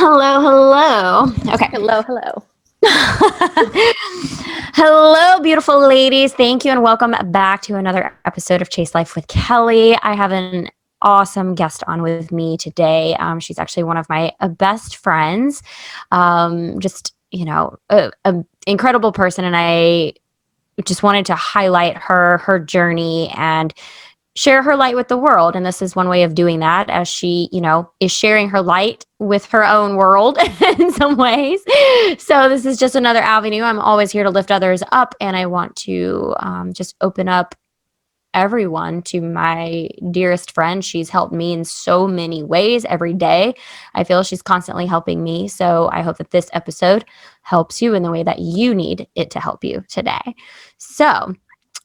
Hello, hello. Okay. Hello. Hello, beautiful ladies. Thank you and welcome back to another episode of Chase Life with Kelly. I have an awesome guest on with me today. She's actually one of my best friends. A incredible person, and I just wanted to highlight her journey and share her light with the world. And this is one way of doing that, as she, is sharing her light with her own world in some ways. So this is just another avenue. I'm always here to lift others up. And I want to just open up everyone to my dearest friend. She's helped me in so many ways every day. I feel she's constantly helping me. So I hope that this episode helps you in the way that you need it to help you today. So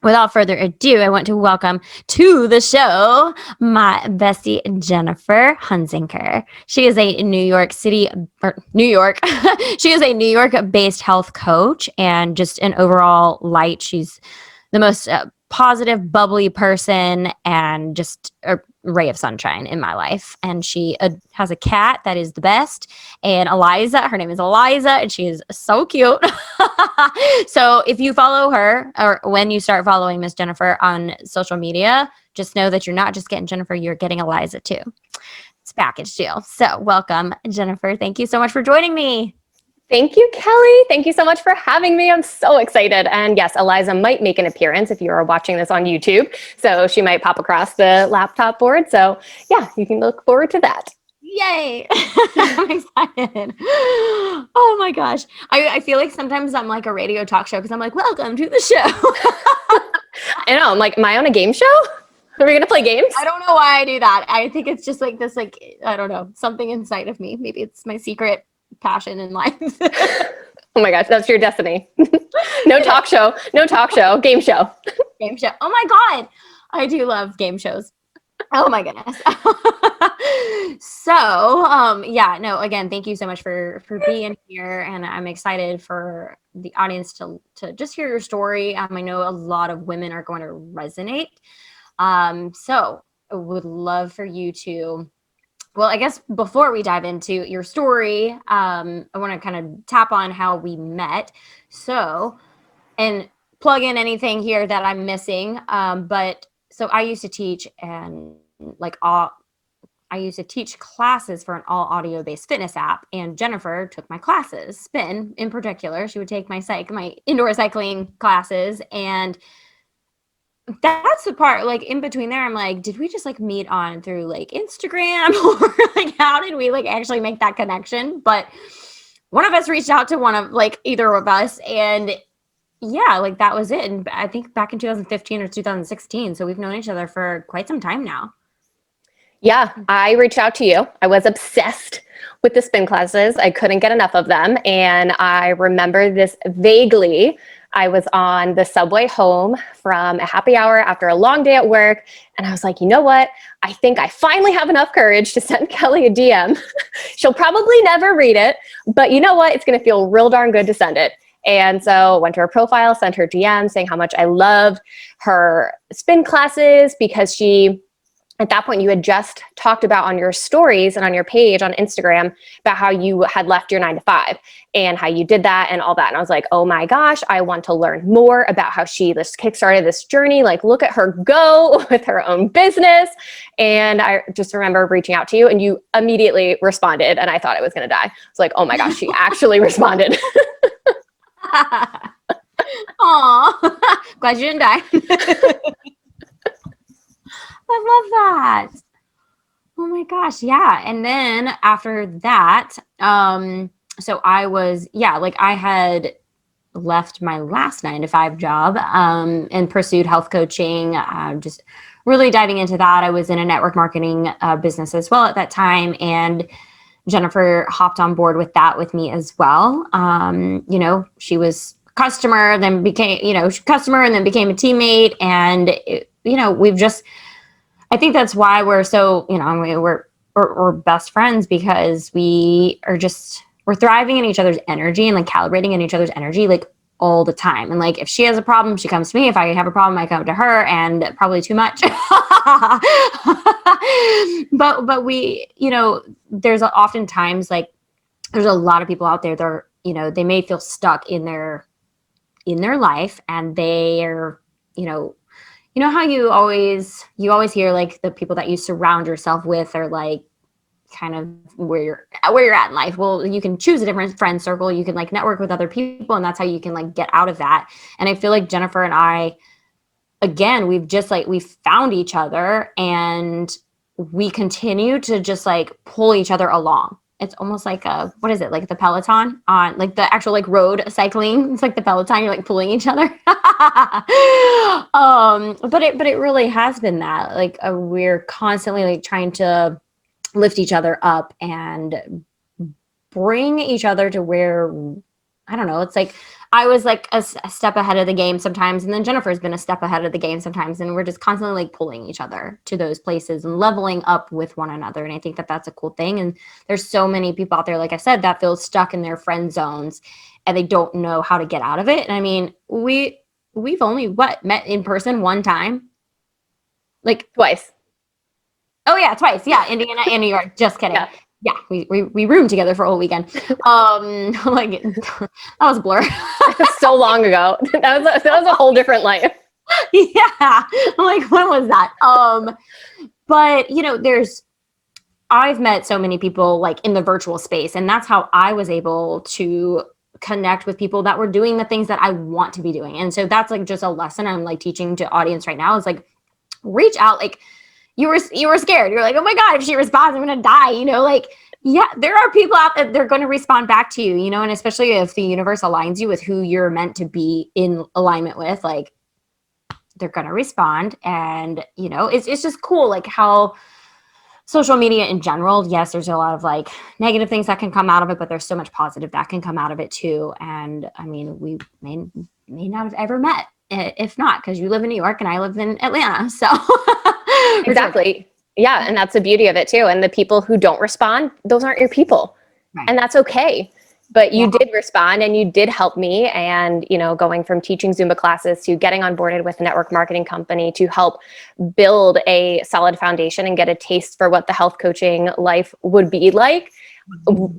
without further ado, I want to welcome to the show my bestie, Jennifer Hunziker. She is a New York. She is a New York-based health coach and just an overall light. She's the most positive, bubbly person and just a ray of sunshine in my life. And she has a cat that is the best. And her name is Eliza, and she is so cute. So if you follow her, or when you start following Miss Jennifer on social media, just know that you're not just getting Jennifer, you're getting Eliza too. It's a package deal. So welcome, Jennifer. Thank you so much for joining me. Thank you, Kelly. Thank you so much for having me. I'm so excited. And yes, Eliza might make an appearance if you are watching this on YouTube. So she might pop across the laptop board. So yeah, you can look forward to that. Yay! I'm excited. Oh my gosh. I feel like sometimes I'm like a radio talk show because I'm like, welcome to the show. I know. I'm like, am I on a game show? Are we going to play games? I don't know why I do that. I think it's just like this, I don't know, something inside of me. Maybe it's my secret passion in life. Oh my gosh, that's your destiny. No talk show, game show. Game show. Oh my God. I do love game shows. Oh my goodness. So, again, thank you so much for being here. And I'm excited for the audience to just hear your story. I know a lot of women are going to resonate. So I would love for you to, well, I guess before we dive into your story, I want to kind of tap on how we met. So, and plug in anything here that I'm missing. So I used to teach I used to teach classes for an all audio based fitness app, and Jennifer took my classes, spin in particular. She would take my indoor cycling classes, and that's the part, like in between there, I'm like, did we just like meet on through like Instagram or like how did we like actually make that connection? But one of us reached out to one of like either of us, and yeah, like that was it. And I think back in 2015 or 2016. So we've known each other for quite some time now. Yeah, I reached out to you. I was obsessed with the spin classes. I couldn't get enough of them. And I remember this vaguely. I was on the subway home from a happy hour after a long day at work. And I was like, you know what? I think I finally have enough courage to send Kelly a DM. She'll probably never read it, but you know what? It's going to feel real darn good to send it. And so went to her profile, sent her DM saying how much I loved her spin classes, because at that point, you had just talked about on your stories and on your page on Instagram about how you had left your 9-to-5 and how you did that and all that. And I was like, oh my gosh, I want to learn more about how she just kickstarted this journey. Like, look at her go with her own business. And I just remember reaching out to you, and you immediately responded, and I thought I was going to die. I was like, oh my gosh, she actually responded. Aw, glad you didn't die. I love that. Oh my gosh. Yeah. And then after that, so I had left my last 9-to-5 job, and pursued health coaching, just really diving into that. I was in a network marketing business as well at that time. And Jennifer hopped on board with that with me as well. She was customer, then became a teammate. And, I think that's why we're so, we're best friends, because we're thriving in each other's energy and like calibrating in each other's energy, like all the time. And like, if she has a problem, she comes to me. If I have a problem, I come to her, and probably too much. But we, there's oftentimes like there's a lot of people out there that are, they may feel stuck in their life, and they're, how you always hear like the people that you surround yourself with are like kind of where you're at in life. Well, you can choose a different friend circle. You can like network with other people, and that's how you can like get out of that. And I feel like Jennifer and I, again, we've found each other, and we continue to just like pull each other along. It's almost like what is it, like the Peloton on like the actual like road cycling. It's like the Peloton, you're like pulling each other. But it really has been that, like, we're constantly like trying to lift each other up and bring each other to where, I don't know, it's like I was like a step ahead of the game sometimes, and then Jennifer's been a step ahead of the game sometimes, and we're just constantly like pulling each other to those places and leveling up with one another. And I think that that's a cool thing. And there's so many people out there, like I said, that feel stuck in their friend zones and they don't know how to get out of it. And I mean, we've only met in person one time, like Twice. Oh yeah, twice. Yeah, Indiana and New York. Just kidding. Yeah. Yeah, we roomed together for a whole weekend. Like that was a blur. So long ago. That was a whole different life. Yeah, I'm like, when was that? But I've met so many people like in the virtual space, and that's how I was able to connect with people that were doing the things that I want to be doing. And so that's like just a lesson I'm like teaching to audience right now, is like reach out. Like, you were scared. You're like, oh my God, if she responds, I'm going to die. Like, yeah, there are people out there, they're going to respond back to you, and especially if the universe aligns you with who you're meant to be in alignment with, like, they're going to respond. And, it's just cool. Like how social media in general, yes, there's a lot of like negative things that can come out of it, but there's so much positive that can come out of it too. And I mean, we may not have ever met if not, because you live in New York and I live in Atlanta. So Exactly. Yeah. And that's the beauty of it too. And the people who don't respond, those aren't your people. Right. And that's okay. But you did respond and you did help me. And, going from teaching Zumba classes to getting onboarded with a network marketing company to help build a solid foundation and get a taste for what the health coaching life would be like.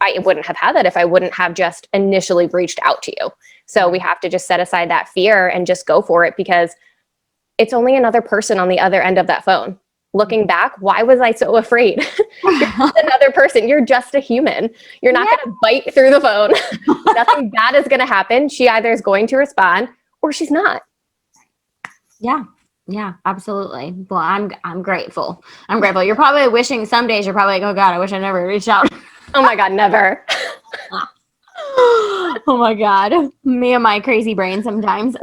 I wouldn't have had that if I wouldn't have just initially reached out to you. So we have to just set aside that fear and just go for it, because it's only another person on the other end of that phone. Looking back, why was I so afraid? You're just another person. You're just a human. You're not going to bite through the phone. Nothing bad is going to happen. She either is going to respond or she's not. Yeah. Yeah, absolutely. Well, I'm grateful. I'm grateful. You're probably wishing some days you're probably like, oh God, I wish I never reached out. Oh my God, never. Oh my God. Me and my crazy brain sometimes.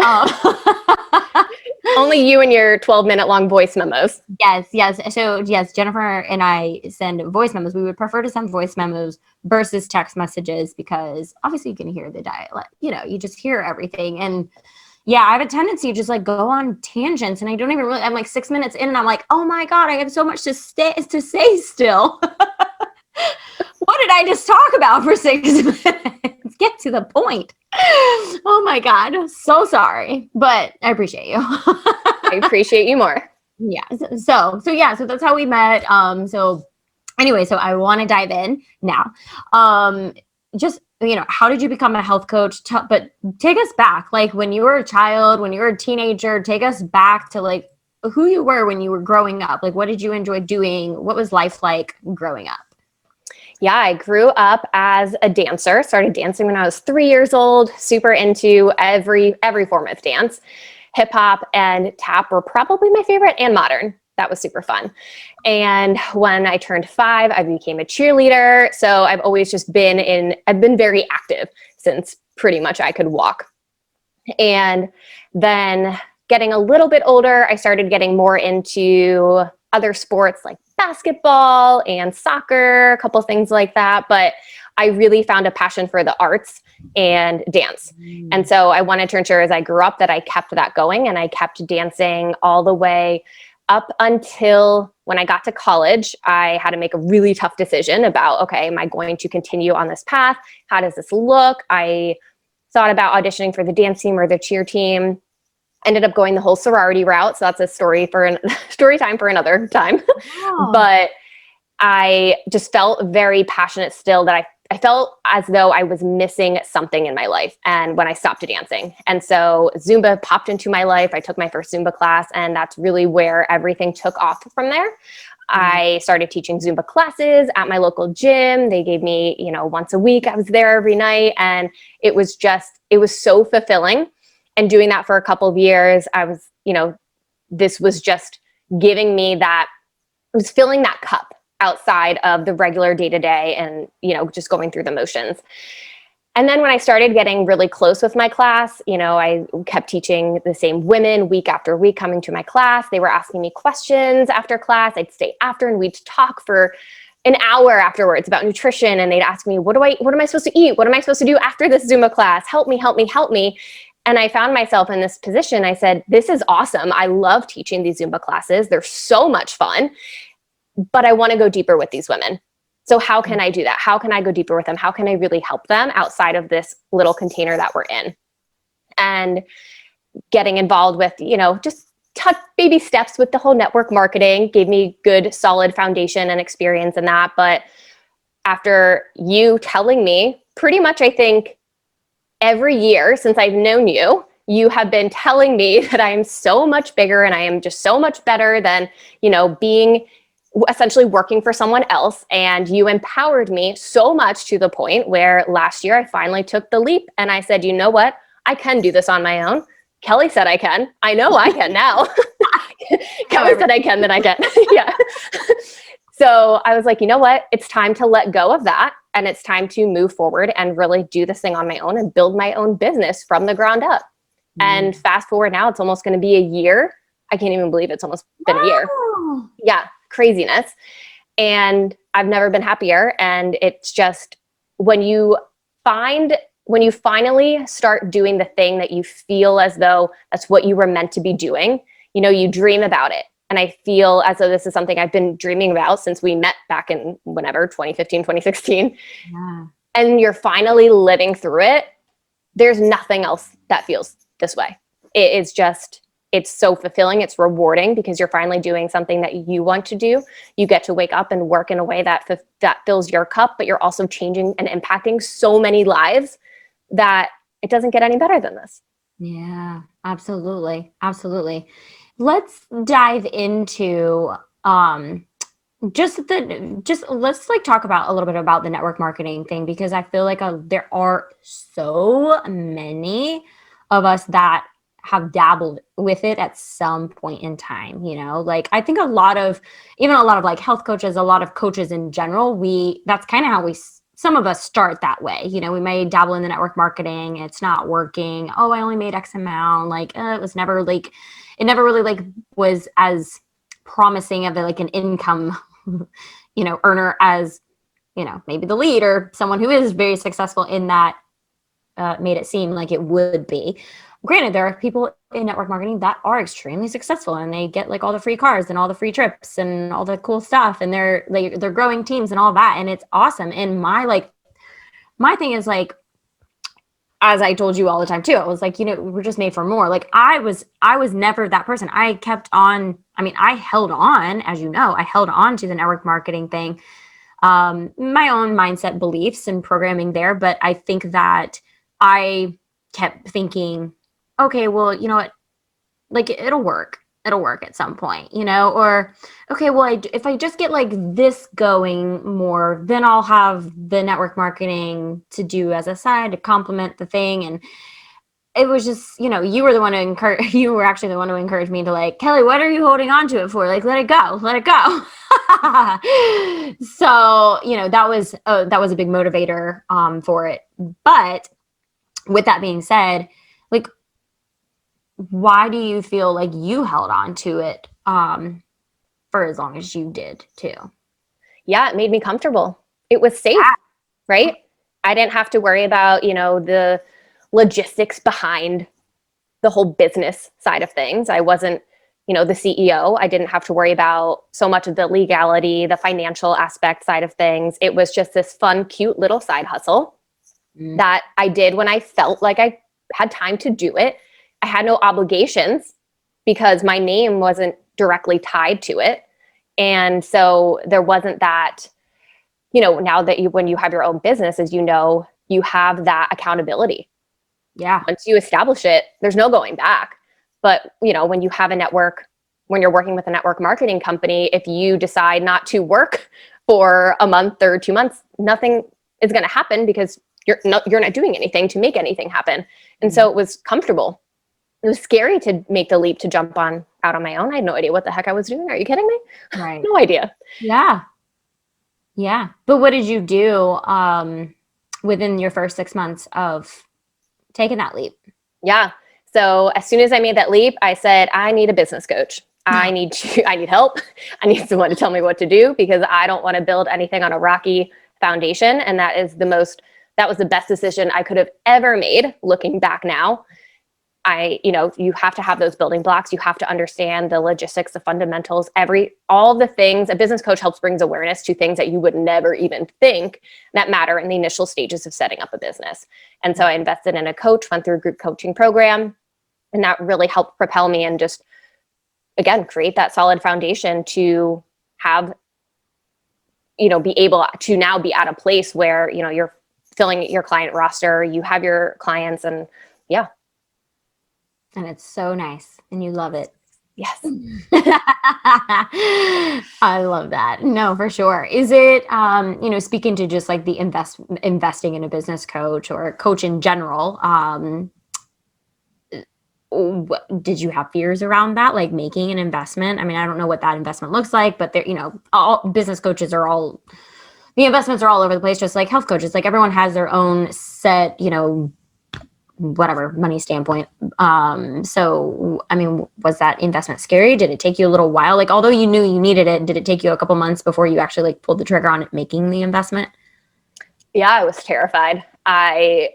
Only you and your 12-minute long voice memos. Yes. So yes, Jennifer and I send voice memos. We would prefer to send voice memos versus text messages, because obviously you can hear the dialect, you just hear everything. And yeah, I have a tendency to just like go on tangents, and I don't even really, I'm like 6 minutes in and I'm like, oh my God, I have so much to say still. What did I just talk about for 6 minutes? Get to the point. Oh my God. So sorry, but I appreciate you. I appreciate you more. Yeah. So that's how we met. So anyway, so I want to dive in now. Just, how did you become a health coach? But take us back, like when you were a child, when you were a teenager, take us back to like who you were when you were growing up. Like, what did you enjoy doing? What was life like growing up? Yeah, I grew up as a dancer, started dancing when I was 3 years old, super into every form of dance. Hip hop and tap were probably my favorite, and modern. That was super fun. And when I turned 5, I became a cheerleader. So I've always just I've been very active since pretty much I could walk. And then getting a little bit older, I started getting more into other sports like basketball and soccer, a couple things like that. But I really found a passion for the arts and dance. And so I wanted to ensure as I grew up that I kept that going, and I kept dancing all the way up until when I got to college. I had to make a really tough decision about, okay, am I going to continue on this path? How does this look? I thought about auditioning for the dance team or the cheer team. Ended up going the whole sorority route. So that's a story time for another time. Wow. But I just felt very passionate still that I I felt as though I was missing something in my life and when I stopped dancing. And so Zumba popped into my life. I took my first Zumba class, and that's really where everything took off from there. I started teaching Zumba classes at my local gym. They gave me, once a week, I was there every night. And it was so fulfilling. And doing that for a couple of years, I was, this was just giving me that, it was filling that cup outside of the regular day to day and, just going through the motions. And then when I started getting really close with my class, I kept teaching the same women week after week coming to my class. They were asking me questions after class. I'd stay after and we'd talk for an hour afterwards about nutrition. And they'd ask me, what am I supposed to eat? What am I supposed to do after this Zumba class? Help me, help me, help me. And I found myself in this position. I said, this is awesome. I love teaching these Zumba classes. They're so much fun, but I want to go deeper with these women. So how can I do that? How can I go deeper with them? How can I really help them outside of this little container that we're in? And getting involved with, just baby steps with the whole network marketing gave me good, solid foundation and experience in that. But after you telling me pretty much, I think every year since I've known you, you have been telling me that I am so much bigger and I am just so much better than, being essentially working for someone else. And you empowered me so much to the point where last year I finally took the leap and I said, you know what? I can do this on my own. Kelly said I can. I know I can now. Kelly said I can, then I can. Yeah. So I was like, you know what? It's time to let go of that. And it's time to move forward and really do this thing on my own and build my own business from the ground up. And fast forward now, it's almost going to be a year. I can't even believe it's almost been a year. Yeah. Craziness. And I've never been happier. And it's just when you finally start doing the thing that you feel as though that's what you were meant to be doing, you dream about it. And I feel as though this is something I've been dreaming about since we met back in 2015, 2016. Yeah. And you're finally living through it. There's nothing else that feels this way. It is just, it's so fulfilling. It's rewarding because you're finally doing something that you want to do. You get to wake up and work in a way that fills your cup, but you're also changing and impacting so many lives that it doesn't get any better than this. Yeah, absolutely. Absolutely. Let's dive into let's talk about a little bit about the network marketing thing, because I feel like there are so many of us that have dabbled with it at some point in time. I think a lot of health coaches, a lot of coaches in general, that's kind of how some of us start that way. We may dabble in the network marketing. It's not working. Oh, I only made X amount. It never really was as promising of an income, earner as, maybe the lead or someone who is very successful in that made it seem like it would be. Granted, there are people in network marketing that are extremely successful and they get all the free cars and all the free trips and all the cool stuff, and they're growing teams and all that, and it's awesome. And my thing is, as I told you all the time too, I was we're just made for more. I was never that person. I kept on. I held on, as I held on to the network marketing thing, my own mindset, beliefs, and programming there. But I think that I kept thinking, okay, well, you know what? It'll work at some point, or, okay, well, if I just get this going more, then I'll have the network marketing to do as a side to complement the thing. And it was just, you were the one to encourage, you were actually the one to encourage me to Kelly, what are you holding on to it for? Let it go. So, that was a big motivator, for it. But with that being said, why do you feel like you held on to it for as long as you did too? Yeah, it made me comfortable. It was safe, right? I didn't have to worry about, the logistics behind the whole business side of things. I wasn't, the CEO. I didn't have to worry about so much of the legality, the financial aspect side of things. It was just this fun, cute little side hustle that I did when I felt like I had time to do it. I had no obligations because my name wasn't directly tied to it. And so there wasn't that, now that when you have your own business, is, you have that accountability. Yeah. Once you establish it, there's no going back. But, when you have a network, when you're working with a network marketing company, if you decide not to work for a month or 2 months, nothing is going to happen because you're not doing anything to make anything happen. And so it was comfortable. It was scary to make the leap to jump out on my own. I had no idea what the heck I was doing. Are you kidding me? Right. No idea. Yeah. Yeah. But what did you do within your first 6 months of taking that leap? Yeah. So as soon as I made that leap, I said, I need a business coach. I need help. I need someone to tell me what to do, because I don't want to build anything on a rocky foundation. And that was the best decision I could have ever made, looking back now. You have to have those building blocks. You have to understand the logistics, the fundamentals, all the things. A business coach helps brings awareness to things that you would never even think that matter in the initial stages of setting up a business. And so I invested in a coach, went through a group coaching program, and that really helped propel me and just, again, create that solid foundation to have, be able to now be at a place where, you're filling your client roster, you have your clients, and yeah. And it's so nice and you love it. Yes. I love that. No, for sure. Is it, speaking to just like the investing in a business coach or a coach in general, did you have fears around that, like making an investment? I mean, I don't know what that investment looks like, but all business coaches the investments are all over the place, just like health coaches. Like everyone has their own set, whatever money standpoint. So, I mean, was that investment scary? Did it take you a little while? Like, although you knew you needed it, did it take you a couple months before you actually like pulled the trigger on it, making the investment? Yeah, I was terrified. I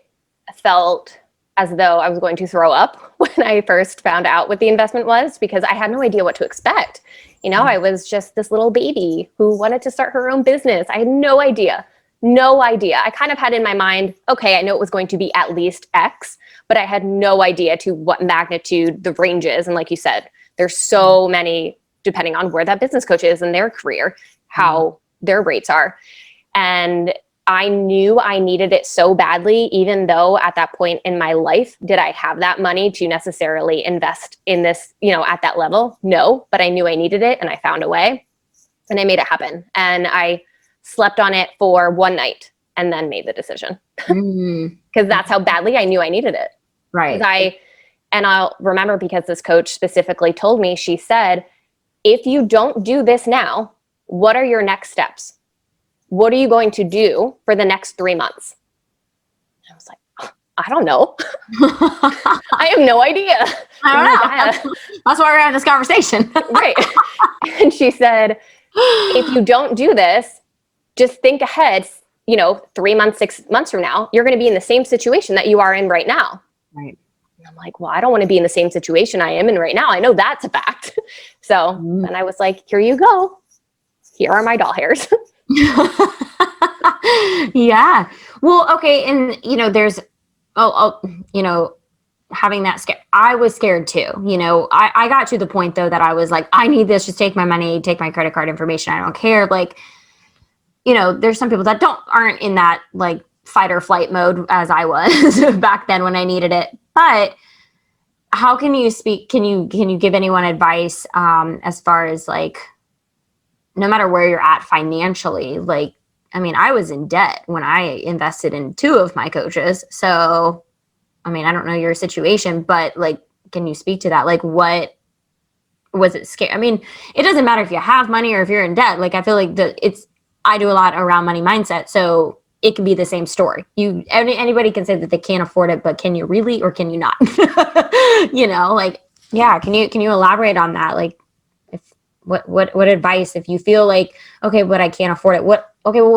felt as though I was going to throw up when I first found out what the investment was, because I had no idea what to expect. I was just this little baby who wanted to start her own business. I had no idea. No idea. I kind of had in my mind, okay, I know it was going to be at least X, but I had no idea to what magnitude the range is. And like you said, there's so many, depending on where that business coach is in their career, how their rates are. And I knew I needed it so badly, even though at that point in my life, did I have that money to necessarily invest in this, at that level? No, but I knew I needed it and I found a way and I made it happen. And I slept on it for one night and then made the decision, because that's how badly I knew I needed it. Right. And I'll remember, because this coach specifically told me, she said, if you don't do this now, what are your next steps? What are you going to do for the next 3 months? I was like, I don't know. I have no idea. I don't know. That's why we're having this conversation. Right. And she said, if you don't do this, just think ahead, 3 months, 6 months from now, you're going to be in the same situation that you are in right now. Right. And I'm like, well, I don't want to be in the same situation I am in right now. I know that's a fact. So then I was like, here you go. Here are my doll hairs. Yeah. Well, okay. And, there's, having that scare. I was scared too. I got to the point though that I was like, I need this. Just take my money, take my credit card information. I don't care. Like, there's some people that aren't in that like fight or flight mode as I was back then when I needed it. But how can you can you give anyone advice as far as like, no matter where you're at financially, like, I mean, I was in debt when I invested in 2 of my coaches. So, I mean, I don't know your situation, but like, can you speak to that? Like, what was it scary? I mean, it doesn't matter if you have money or if you're in debt. Like, I feel like I do a lot around money mindset. So it can be the same story. Anybody can say that they can't afford it, but can you really, or can you not? Like, yeah. Can you elaborate on that? Like, what advice, if you feel like, okay, but I can't afford it, what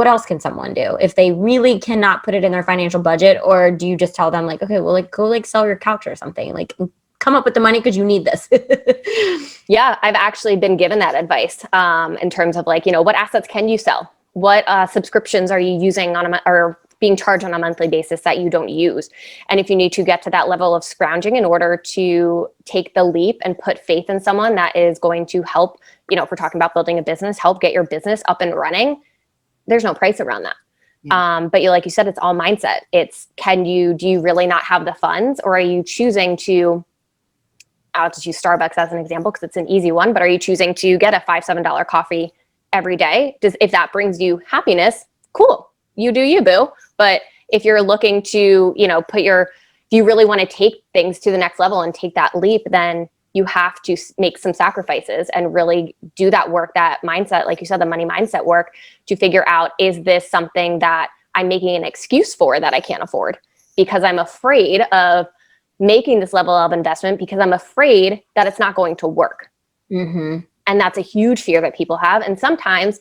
else can someone do if they really cannot put it in their financial budget? Or do you just tell them like, okay, well, like, go like sell your couch or something, like come up with the money because you need this? Yeah, I've actually been given that advice in terms of like, what assets can you sell? What subscriptions are you using or being charged on a monthly basis that you don't use? And if you need to get to that level of scrounging in order to take the leap and put faith in someone that is going to help, if we're talking about building a business, help get your business up and running, there's no price around that. Yeah. But like you said, it's all mindset. It's, do you really not have the funds, or are you choosing to, I'll just use Starbucks as an example because it's an easy one, but are you choosing to get a $5, $7 coffee every day? If that brings you happiness, cool, you do you, boo. But if you're looking to, if you really want to take things to the next level and take that leap, then you have to make some sacrifices and really do that work, that mindset, like you said, the money mindset work, to figure out, is this something that I'm making an excuse for that I can't afford because I'm afraid of making this level of investment, because I'm afraid that it's not going to work. Mm-hmm. And that's a huge fear that people have. And sometimes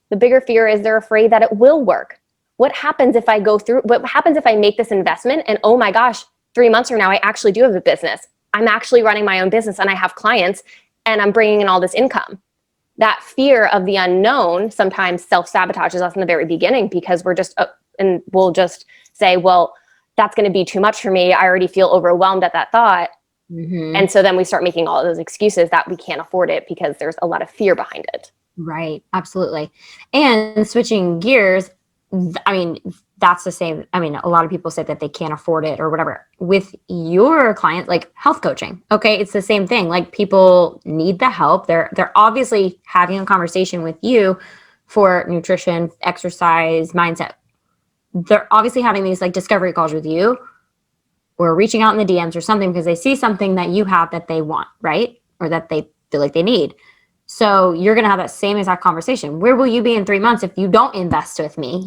the bigger fear is they're afraid that it will work. What happens if I what happens if I make this investment and, oh my gosh, 3 months from now, I actually do have a business. I'm actually running my own business and I have clients and I'm bringing in all this income. That fear of the unknown sometimes self-sabotages us in the very beginning, because and we'll just say, well, that's going to be too much for me. I already feel overwhelmed at that thought. Mm-hmm. And so then we start making all of those excuses that we can't afford it because there's a lot of fear behind it. Right. Absolutely. And switching gears, that's the same. A lot of people say that they can't afford it or whatever. With your client, like health coaching, okay, it's the same thing. Like, people need the help. They're obviously having a conversation with you for nutrition, exercise, mindset. They're obviously having these like discovery calls with you, or reaching out in the DMs or something because they see something that you have that they want, right? Or that they feel like they need. So you're going to have that same exact conversation. Where will you be in 3 months if you don't invest with me?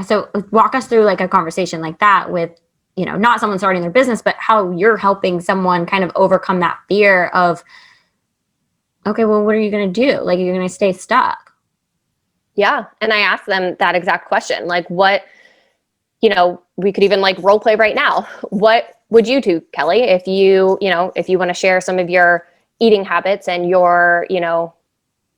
So walk us through like a conversation like that with, not someone starting their business, but how you're helping someone kind of overcome that fear of, okay, well, what are you going to do? Like, you're going to stay stuck. Yeah. And I asked them that exact question. Like, what, we could even like role play right now. What would you do, Kelly, if you want to share some of your eating habits and your,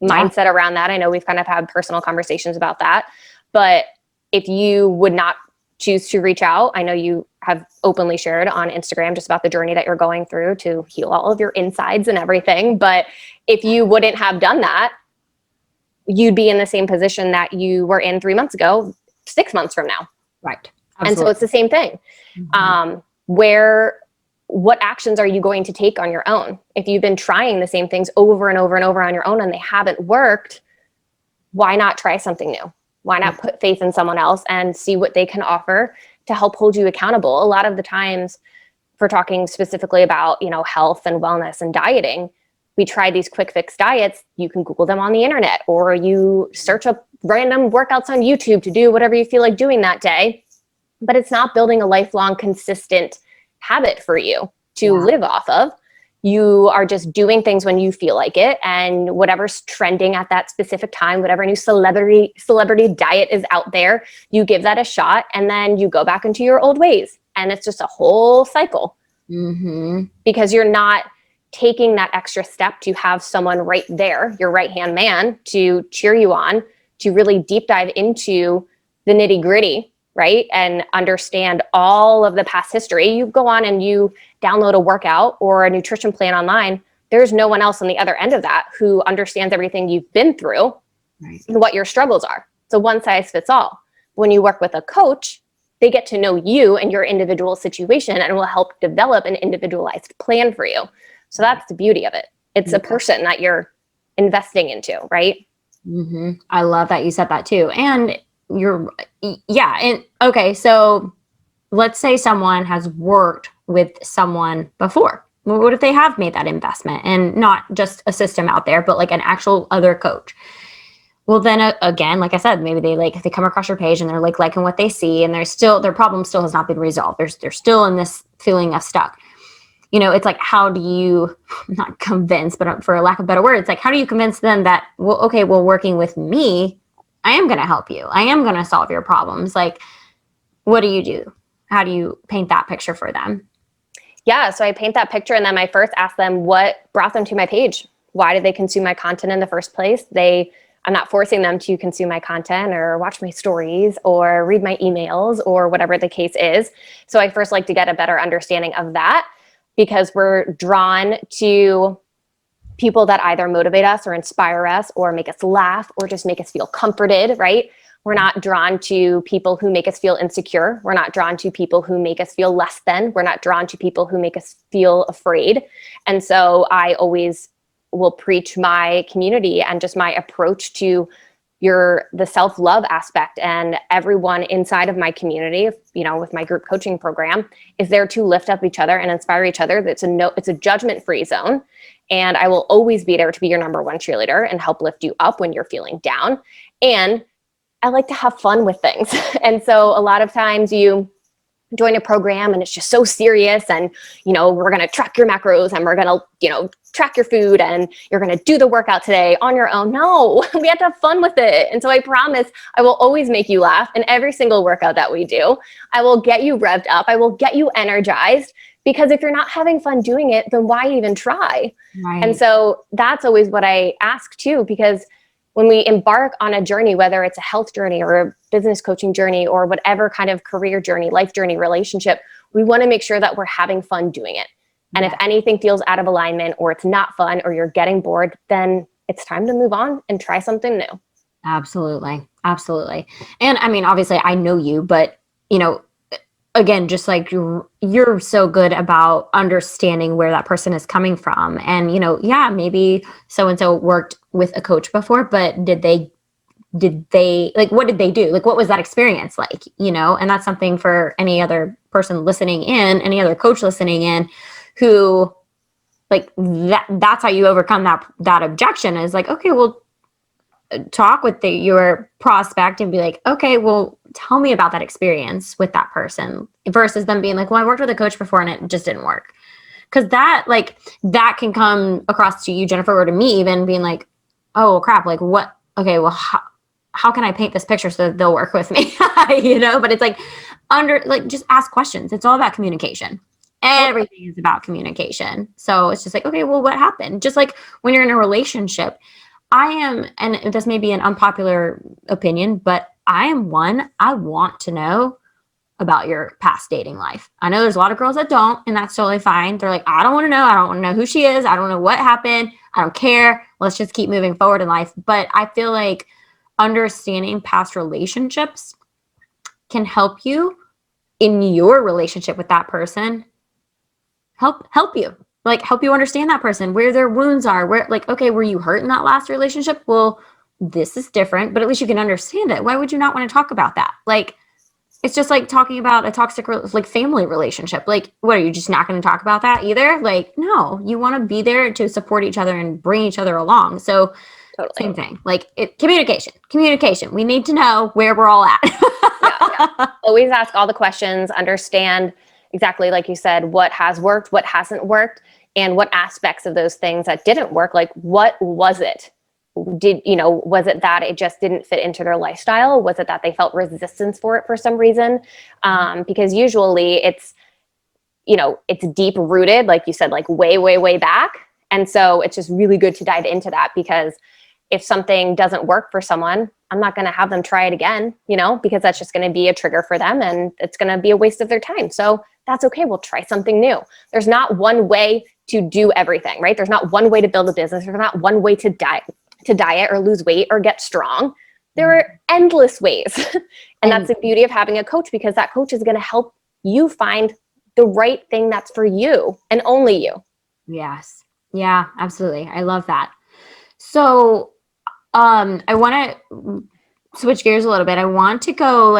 mindset around that? I know we've kind of had personal conversations about that, but if you would not choose to reach out, I know you have openly shared on Instagram just about the journey that you're going through to heal all of your insides and everything. But if you wouldn't have done that, you'd be in the same position that you were in 3 months ago, 6 months from now. Right. Absolutely. And so it's the same thing. Mm-hmm. What actions are you going to take on your own? If you've been trying the same things over and over and over on your own and they haven't worked, why not try something new? Why not put faith in someone else and see what they can offer to help hold you accountable? A lot of the times, for talking specifically about, health and wellness and dieting, we try these quick fix diets. You can Google them on the internet, or you search up random workouts on YouTube to do whatever you feel like doing that day. But it's not building a lifelong, consistent habit for you to live off of. You are just doing things when you feel like it, and whatever's trending at that specific time, whatever new celebrity diet is out there, you give that a shot, and then you go back into your old ways. And it's just a whole cycle. Mm-hmm. Because you're not taking that extra step to have someone right there, your right-hand man, to cheer you on, to really deep dive into the nitty-gritty, right? And understand all of the past history. You go on and you download a workout or a nutrition plan online. There's no one else on the other end of that who understands everything you've been through, right, and what your struggles are. So one size fits all. When you work with a coach, they get to know you and your individual situation and will help develop an individualized plan for you. So that's the beauty of it. It's a person that you're investing into, right? Mm-hmm. I love that you said that too. And and okay, so let's say someone has worked with someone before. Well, what if they have made that investment and not just a system out there, but like an actual other coach? Well, then again, like I said, maybe they come across your page and they're liking what they see, and their problem still has not been resolved. They're still in this feeling of stuck. It's like, how do you not convince, but for a lack of a better word, it's like, how do you convince them that, working with me, I am going to help you. I am going to solve your problems. Like, what do you do? How do you paint that picture for them? Yeah. So I paint that picture, and then I first ask them what brought them to my page. Why did they consume my content in the first place? I'm not forcing them to consume my content or watch my stories or read my emails or whatever the case is. So I first like to get a better understanding of that, because we're drawn to people that either motivate us or inspire us or make us laugh or just make us feel comforted, right? We're not drawn to people who make us feel insecure. We're not drawn to people who make us feel less than. We're not drawn to people who make us feel afraid. And so I always will preach my community and just my approach to the self-love aspect, and everyone inside of my community, with my group coaching program, is there to lift up each other and inspire each other. It's a judgment-free zone. And I will always be there to be your number one cheerleader and help lift you up when you're feeling down. And I like to have fun with things. And so a lot of times you join a program and it's just so serious, and we're going to track your macros, and we're going to track your food, and you're going to do the workout today on your own. No, we have to have fun with it. And so I promise I will always make you laugh in every single workout that we do. I will get you revved up. I will get you energized, because if you're not having fun doing it, then why even try? Right. And so that's always what I ask too, because when we embark on a journey, whether it's a health journey or a business coaching journey or whatever kind of career journey, life journey, relationship, we want to make sure that we're having fun doing it. And if anything feels out of alignment, or it's not fun, or you're getting bored, then it's time to move on and try something new. Absolutely. Absolutely. And I mean, obviously I know you, but again, just like you're so good about understanding where that person is coming from. And, maybe so-and-so worked with a coach before, but did they like, what did they do? Like, what was that experience like, and that's something for any other person listening in, any other coach listening in, who like that's how you overcome that objection, is like, okay, well, talk with your prospect and be like, okay, well, tell me about that experience with that person, versus them being like, well, I worked with a coach before and it just didn't work. Because that can come across to you, Jennifer, or to me even, being like, oh crap, like what? Okay, well, how can I paint this picture so that they'll work with me? But it's like just ask questions. It's all about communication. Everything is about communication. So it's just like, okay, well, what happened? Just like when you're in a relationship, and this may be an unpopular opinion, but I want to know about your past dating life. I know there's a lot of girls that don't, and that's totally fine. They're like, I don't want to know. I don't want to know who she is. I don't know what happened. I don't care. Let's just keep moving forward in life. But I feel like understanding past relationships can help you in your relationship with that person, help you understand that person, where their wounds are, where, like, okay, were you hurt in that last relationship? Well, this is different, but at least you can understand it. Why would you not want to talk about that? Like, it's just like talking about a toxic, like, family relationship. Like, what, are you just not going to talk about that either? Like, no, you want to be there to support each other and bring each other along. So totally. Same thing. Like, communication. We need to know where we're all at. Yeah. Always ask all the questions, understand exactly, like you said, what has worked, what hasn't worked, and what aspects of those things that didn't work. Like, what was it? Was it that it just didn't fit into their lifestyle? Was it that they felt resistance for it for some reason? Because usually it's deep rooted, like you said, like way, way, way back. And so it's just really good to dive into that, because if something doesn't work for someone, I'm not going to have them try it again, because that's just going to be a trigger for them, and it's going to be a waste of their time. So that's okay. We'll try something new. There's not one way to do everything, right? There's not one way to build a business. There's not one way to diet or lose weight or get strong. There are endless ways. And that's the beauty of having a coach, because that coach is going to help you find the right thing that's for you and only you. Yes. Yeah, absolutely. I love that. So, I want to switch gears a little bit. I want to go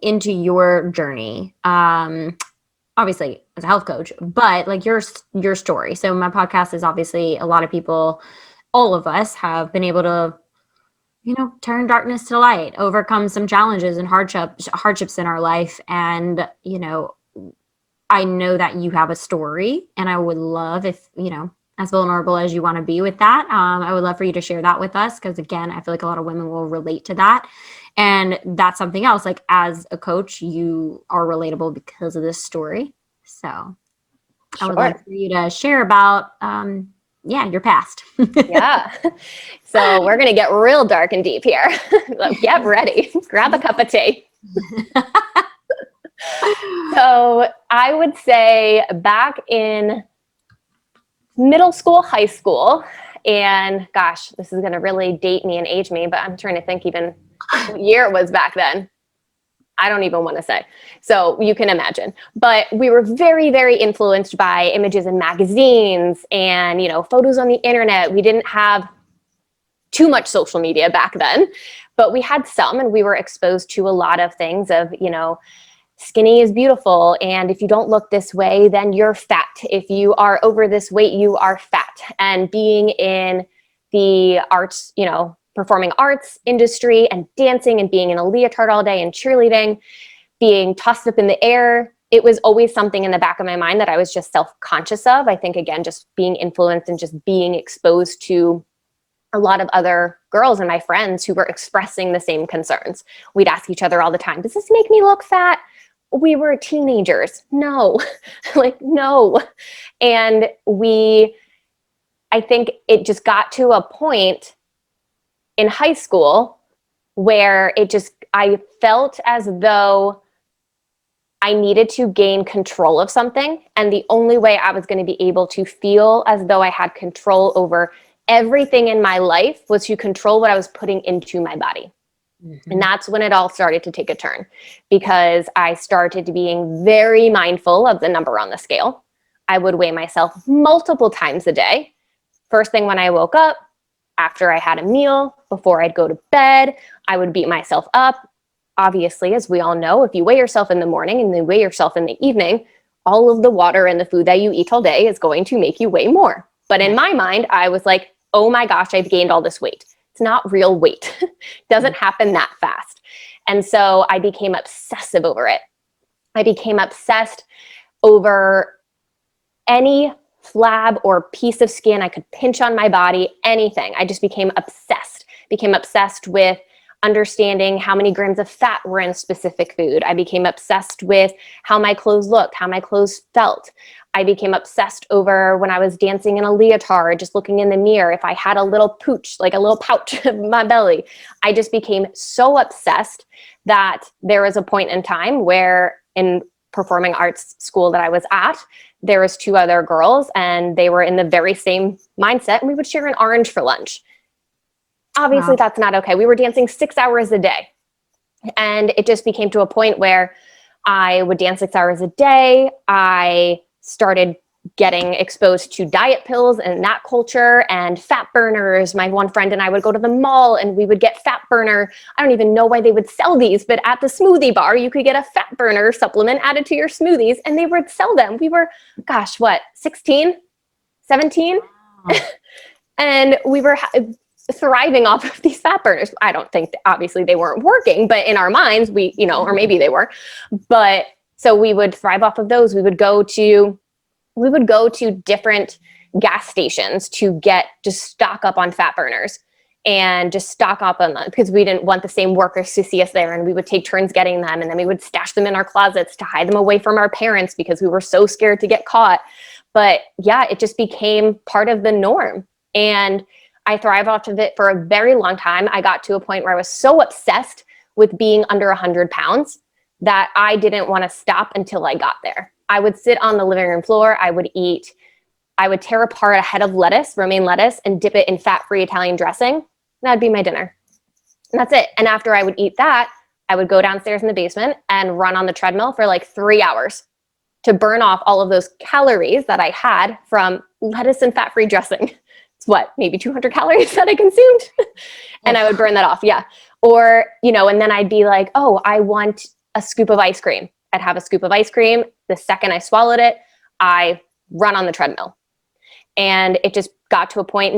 into your journey. Obviously as a health coach, but like your story. So my podcast is obviously, a lot of people, all of us have been able to, turn darkness to light, overcome some challenges and hardships in our life. And, I know that you have a story, and I would love if, as vulnerable as you want to be with that, I would love for you to share that with us. Because again, I feel like a lot of women will relate to that. And that's something else, like, as a coach, you are relatable because of this story. So sure. I would like for you to share about, your past. Yeah. So we're going to get real dark and deep here. Get ready. Grab a cup of tea. So I would say back in middle school, high school, And gosh, this is going to really date me and age me, but I'm trying to think even what year it was back then. I don't even want to say. So you can imagine. But we were very, very influenced by images in magazines and, photos on the internet. We didn't have too much social media back then, but we had some, and we were exposed to a lot of things of, skinny is beautiful. And if you don't look this way, then you're fat. If you are over this weight, you are fat. And being in the arts, performing arts industry and dancing and being in a leotard all day and cheerleading, being tossed up in the air, it was always something in the back of my mind that I was just self-conscious of. I think, again, just being influenced and just being exposed to a lot of other girls and my friends who were expressing the same concerns. We'd ask each other all the time, does this make me look fat? We were teenagers. No, no. And I think it just got to a point in high school where I felt as though I needed to gain control of something. And the only way I was going to be able to feel as though I had control over everything in my life was to control what I was putting into my body. Mm-hmm. And that's when it all started to take a turn, because I started being very mindful of the number on the scale. I would weigh myself multiple times a day. First thing when I woke up, after I had a meal, before I'd go to bed, I would beat myself up. Obviously, as we all know, if you weigh yourself in the morning and then weigh yourself in the evening, all of the water and the food that you eat all day is going to make you weigh more. But in my mind, I was like, oh my gosh, I've gained all this weight. It's not real weight. It doesn't happen that fast. And so I became obsessive over it. I became obsessed over any flab or piece of skin I could pinch on my body, anything. I just became obsessed with understanding how many grams of fat were in specific food. I became obsessed with how my clothes looked, how my clothes felt. I became obsessed over when I was dancing in a leotard, just looking in the mirror, if I had a little pooch, like a little pouch of my belly. I just became so obsessed that there was a point in time where in performing arts school that I was at, there was 2 other girls and they were in the very same mindset, and we would share an orange for lunch. Obviously, wow. That's not okay. We were dancing 6 hours a day. And it just became to a point where I would dance 6 hours a day. I started getting exposed to diet pills and that culture and fat burners. My one friend and I would go to the mall and we would get fat burner. I don't even know why they would sell these, but at the smoothie bar, you could get a fat burner supplement added to your smoothies, and they would sell them. We were, 16, 17? Wow. And we were thriving off of these fat burners. I don't think, obviously they weren't working, but in our minds, we, or maybe they were. But so we would thrive off of those. We would go to different gas stations to just stock up on fat burners and just stock up on them, because we didn't want the same workers to see us there. And we would take turns getting them. And then we would stash them in our closets to hide them away from our parents because we were so scared to get caught. But yeah, it just became part of the norm. And I thrived off of it for a very long time. I got to a point where I was so obsessed with being under 100 pounds that I didn't want to stop until I got there. I would sit on the living room floor. I would tear apart a head of lettuce, romaine lettuce, and dip it in fat-free Italian dressing. That'd be my dinner. And that's it. And after I would eat that, I would go downstairs in the basement and run on the treadmill for like 3 hours to burn off all of those calories that I had from lettuce and fat-free dressing. It's maybe 200 calories that I consumed. And I would burn that off. Yeah. Or, and then I'd be like, oh, I want a scoop of ice cream. I'd have a scoop of ice cream. The second I swallowed it, I run on the treadmill. And it just got to a point.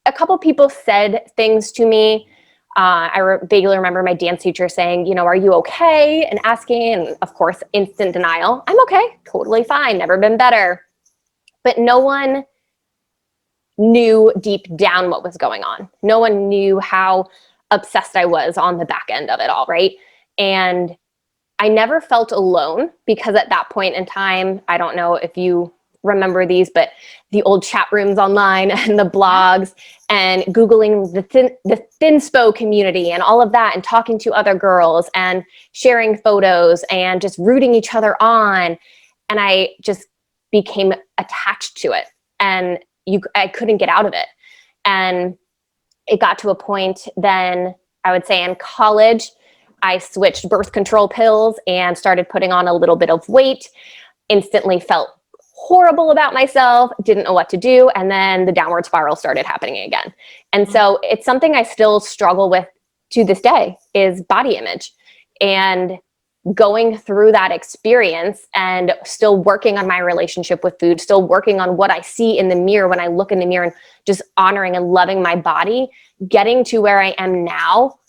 A couple people said things to me. I vaguely remember my dance teacher saying, are you okay? And asking, and of course, instant denial. I'm okay, totally fine, never been better. But no one knew deep down what was going on. No one knew how obsessed I was on the back end of it all, right? And I never felt alone, because at that point in time, I don't know if you remember these, but the old chat rooms online and the blogs and Googling the thinspo community and all of that, and talking to other girls and sharing photos and just rooting each other on. And I just became attached to it, and I couldn't get out of it. And it got to a point then, I would say in college, I switched birth control pills and started putting on a little bit of weight, instantly felt horrible about myself, didn't know what to do. And then the downward spiral started happening again. And so it's something I still struggle with to this day, is body image. And going through that experience and still working on my relationship with food, still working on what I see in the mirror when I look in the mirror, and just honoring and loving my body, getting to where I am now,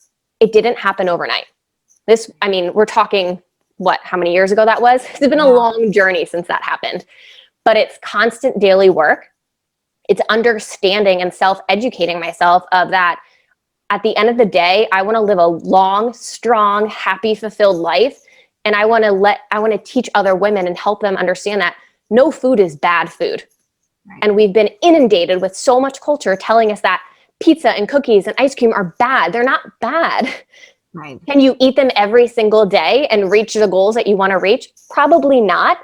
it didn't happen overnight. We're talking, how many years ago that was? It's been a long journey since that happened, but it's constant daily work. It's understanding and self-educating myself of that. At the end of the day, I want to live a long, strong, happy, fulfilled life. And I want to teach other women and help them understand that no food is bad food. Right. And we've been inundated with so much culture telling us that pizza and cookies and ice cream are bad. They're not bad. Right. Can you eat them every single day and reach the goals that you want to reach? Probably not.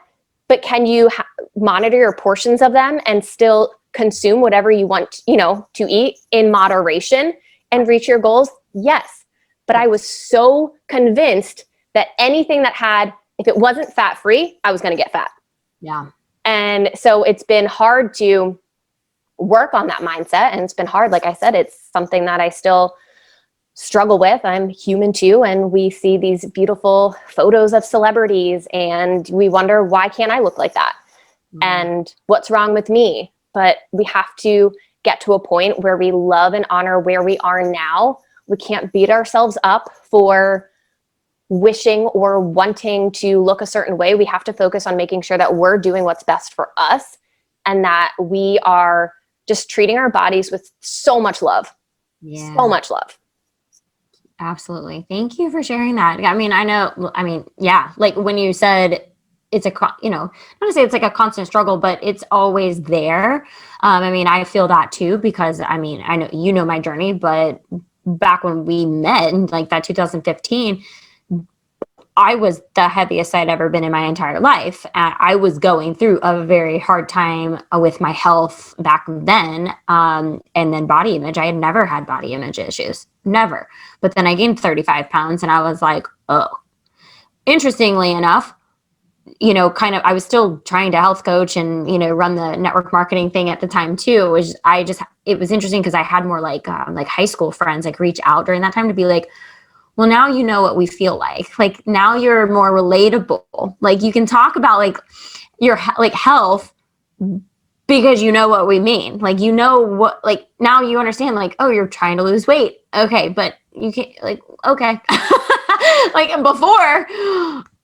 But can you monitor your portions of them and still consume whatever you want, to eat in moderation and reach your goals? Yes. But I was so convinced that anything that if it wasn't fat-free, I was going to get fat. Yeah. And so it's been hard to work on that mindset. And it's been hard. Like I said, it's something that I still struggle with. I'm human too. And we see these beautiful photos of celebrities and we wonder, why can't I look like that? And what's wrong with me? But we have to get to a point where we love and honor where we are now. We can't beat ourselves up for wishing or wanting to look a certain way. We have to focus on making sure that we're doing what's best for us and that we are just treating our bodies with so much love. Yeah. So much love. Absolutely. Thank you for sharing that. Like when you said it's not to say it's like a constant struggle, but it's always there. I feel that too, because I know my journey, but back when we met in like that 2015, I was the heaviest I'd ever been in my entire life. I was going through a very hard time with my health back then. And then body image. I had never had body image issues. Never. But then I gained 35 pounds and I was like, oh. Interestingly enough, I was still trying to health coach and, run the network marketing thing at the time too. It was interesting because I had more like high school friends like reach out during that time to be like, well, now you know what we feel like. Like now you're more relatable. Like you can talk about like your like health because you know what we mean. Like what like now you understand like, oh, you're trying to lose weight. Okay, but you can't like okay. Like before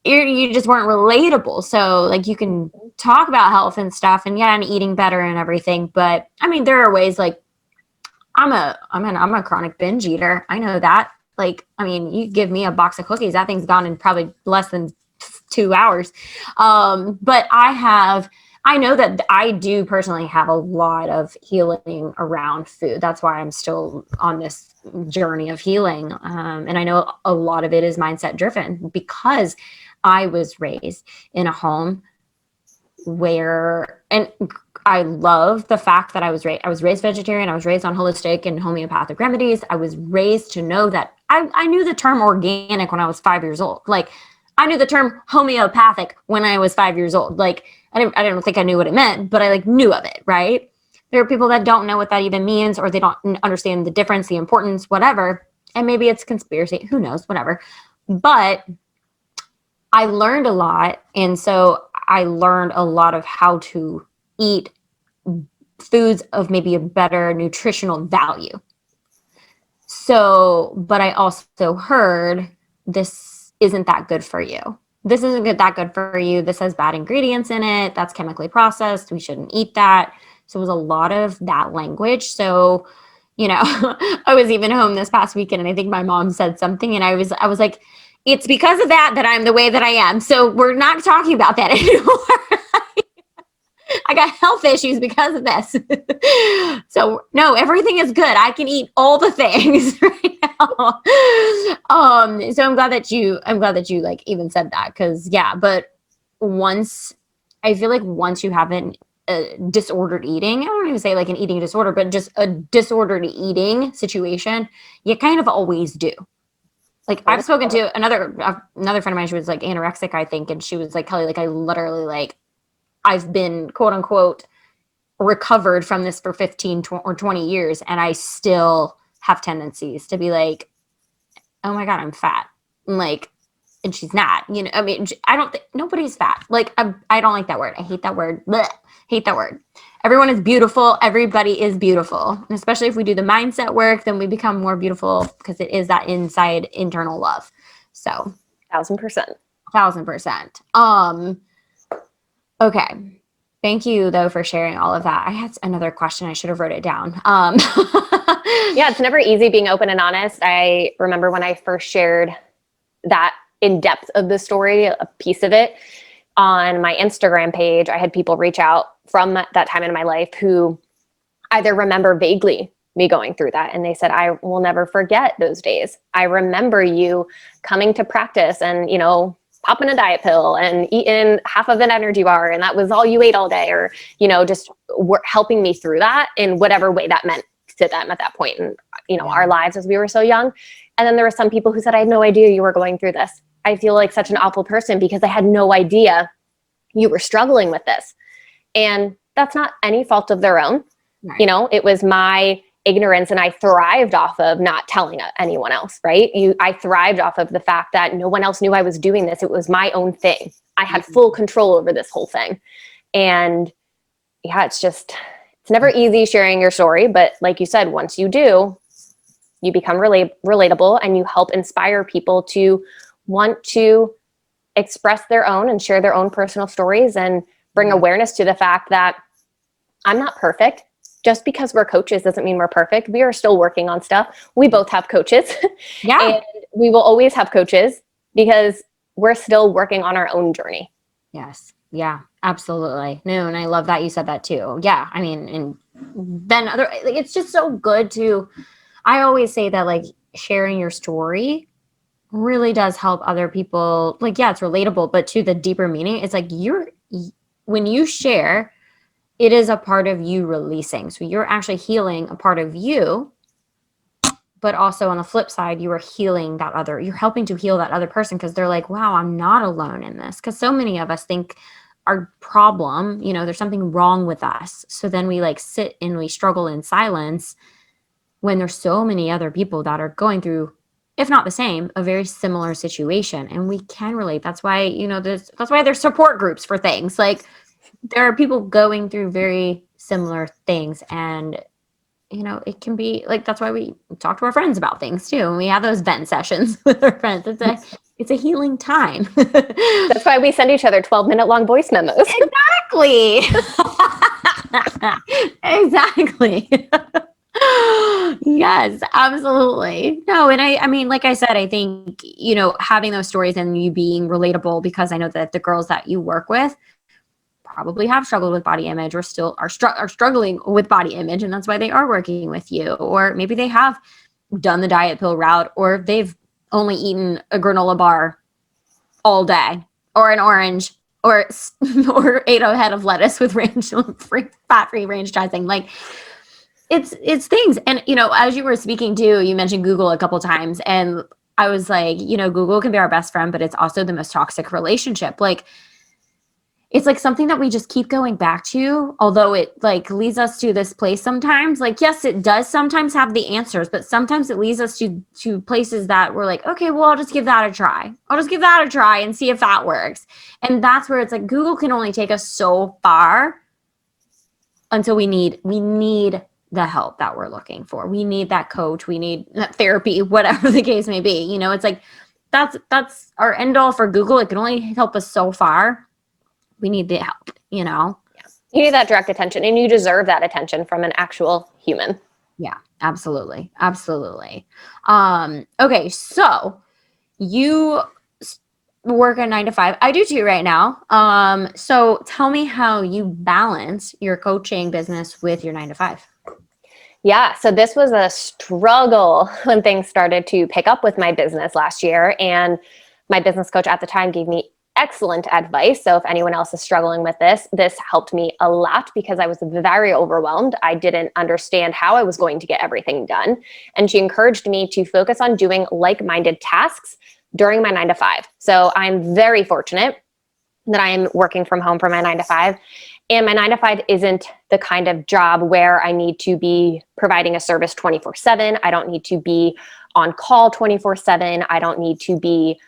you just weren't relatable. So like you can talk about health and stuff and and eating better and everything. But there are ways like I'm a chronic binge eater. I know that. Like, you give me a box of cookies, that thing's gone in probably less than 2 hours. But I know that I do personally have a lot of healing around food. That's why I'm still on this journey of healing. And I know a lot of it is mindset driven because I was raised in a home and I love the fact that I was raised vegetarian. I was raised on holistic and homeopathic remedies. I was raised to know that I knew the term organic when I was 5 years old. Like I knew the term homeopathic when I was 5 years old. Like I didn't think I knew what it meant, but I like knew of it, right? There are people that don't know what that even means, or they don't understand the difference, the importance, whatever. And maybe it's conspiracy, who knows, whatever. But I learned a lot. And so I learned a lot of how to eat foods of maybe a better nutritional value. So, but I also heard this isn't that good for you. This isn't that good for you. This has bad ingredients in it. That's chemically processed. We shouldn't eat that. So it was a lot of that language. So, I was even home this past weekend and I think my mom said something and I was like, it's because of that I'm the way that I am. So we're not talking about that anymore. I got health issues because of this. So no, everything is good. I can eat all the things right now. So I'm glad that you like even said that. Cause but I feel like once you have disordered eating. I don't even say like an eating disorder, but just a disordered eating situation, you kind of always do. Like I've spoken to another friend of mine. She was like anorexic, I think, and she was like, Kelly, like I literally like I've been quote unquote recovered from this for 15 or 20 years, and I still have tendencies to be like, oh my God, I'm fat. And like, and she's not, you know, I mean, I don't think nobody's fat. Like, I don't like that word. I hate that word. Blech, hate that word. Everyone is beautiful. Everybody is beautiful. And especially if we do the mindset work, then we become more beautiful because it is that inside internal love. So 1,000%. 1,000%. Okay. Thank you though for sharing all of that. I had another question. I should have wrote it down. Yeah, it's never easy being open and honest. I remember when I first shared that in depth of the story, a piece of it on my Instagram page, I had people reach out from that time in my life who either remember vaguely me going through that. And they said, I will never forget those days. I remember you coming to practice and, you know, popping a diet pill and eating half of an energy bar. And that was all you ate all day, or, you know, just helping me through that in whatever way that meant to them at that point in, you know, our lives as we were so young. And then there were some people who said, I had no idea you were going through this. I feel like such an awful person because I had no idea you were struggling with this. And that's not any fault of their own. Right. You know, it was my ignorance, and I thrived off of not telling anyone else, right? I thrived off of the fact that no one else knew I was doing this. It was my own thing. I had full control over this whole thing. And yeah, it's never easy sharing your story, but like you said, once you do, you become relatable, and you help inspire people to want to express their own and share their own personal stories, and bring awareness to the fact that I'm not perfect. Just because we're coaches doesn't mean we're perfect. We are still working on stuff. We both have coaches. Yeah. And we will always have coaches because we're still working on our own journey. Yes. Yeah, absolutely. No, and I love that you said that too. Yeah. I mean, and then it's just so good to, I always say that like sharing your story really does help other people. Like, yeah, it's relatable, but to the deeper meaning, it's like when you share, it is a part of you releasing. So you're actually healing a part of you, but also on the flip side, you are healing you're helping to heal that other person, because they're like, wow, I'm not alone in this. Because so many of us think our problem, you know, there's something wrong with us. So then we like sit and we struggle in silence when there's so many other people that are going through, if not the same, a very similar situation. And we can relate. That's why, you know, that's why there's support groups for things. Like, there are people going through very similar things, and you know, it can be like, that's why we talk to our friends about things too, and we have those vent sessions with our friends. It's a healing time. That's why we send each other 12-minute long voice memos. Exactly. Exactly. Yes, absolutely. No, and I mean, like I said, I think, you know, having those stories and you being relatable, because I know that the girls that you work with probably have struggled with body image, or still are struggling with body image, and that's why they are working with you. Or maybe they have done the diet pill route, or they've only eaten a granola bar all day, or an orange, or ate a head of lettuce with fat-free range dressing. Like, it's things. And you know, as you were speaking too, you mentioned Google a couple times, and I was like, you know, Google can be our best friend, but it's also the most toxic relationship. Like, it's like something that we just keep going back to, although it like leads us to this place sometimes. Like, yes, it does sometimes have the answers, but sometimes it leads us to places that we're like, okay, well, I'll just give that a try. I'll just give that a try and see if that works. And that's where it's like Google can only take us so far until we need the help that we're looking for. We need that coach. We need that therapy, whatever the case may be. You know, it's like that's our end all for Google. It can only help us so far. We need the help, you know? Yeah. You need that direct attention, and you deserve that attention from an actual human. Yeah, absolutely. Absolutely. Okay. So you work a 9 to 5. I do too right now. So tell me how you balance your coaching business with your 9 to 5. Yeah. So this was a struggle when things started to pick up with my business last year. And my business coach at the time gave me excellent advice. So if anyone else is struggling with this helped me a lot because I was very overwhelmed. I didn't understand how I was going to get everything done. And she encouraged me to focus on doing like-minded tasks during my 9 to 5. So I'm very fortunate that I am working from home for my 9 to 5. And my 9 to 5 isn't the kind of job where I need to be providing a service 24/7. I don't need to be on call 24/7. I don't need to be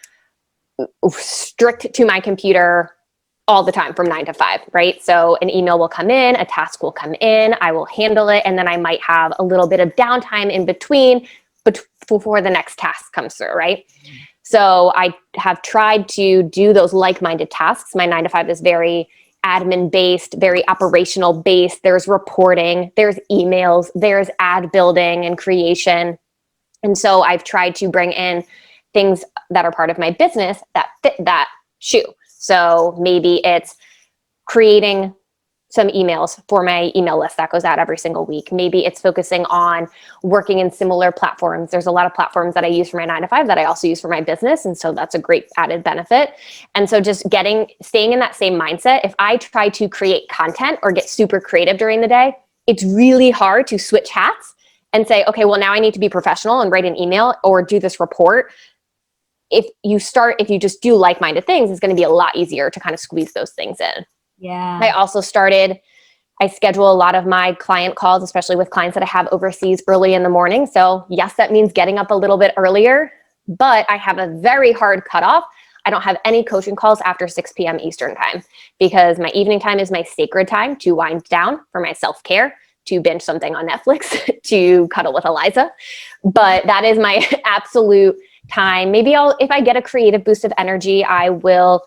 strict to my computer all the time from 9 to 5, right? So an email will come in, a task will come in, I will handle it, and then I might have a little bit of downtime in between before the next task comes through, right? So I have tried to do those like-minded tasks. My 9 to 5 is very admin based, very operational based. There's reporting, there's emails, there's ad building and creation. And so I've tried to bring in things that are part of my business that fit that shoe. So maybe it's creating some emails for my email list that goes out every single week. Maybe it's focusing on working in similar platforms. There's a lot of platforms that I use for my 9 to 5 that I also use for my business. And so that's a great added benefit. And so just staying in that same mindset, if I try to create content or get super creative during the day, it's really hard to switch hats and say, okay, well, now I need to be professional and write an email or do this report. If you just do like-minded things, it's going to be a lot easier to kind of squeeze those things in. Yeah. I schedule a lot of my client calls, especially with clients that I have overseas, early in the morning. So yes, that means getting up a little bit earlier, but I have a very hard cutoff. I don't have any coaching calls after 6 p.m. Eastern time because my evening time is my sacred time to wind down for my self-care, to binge something on Netflix, to cuddle with Eliza. But that is my absolute time. Maybe if I get a creative boost of energy, I will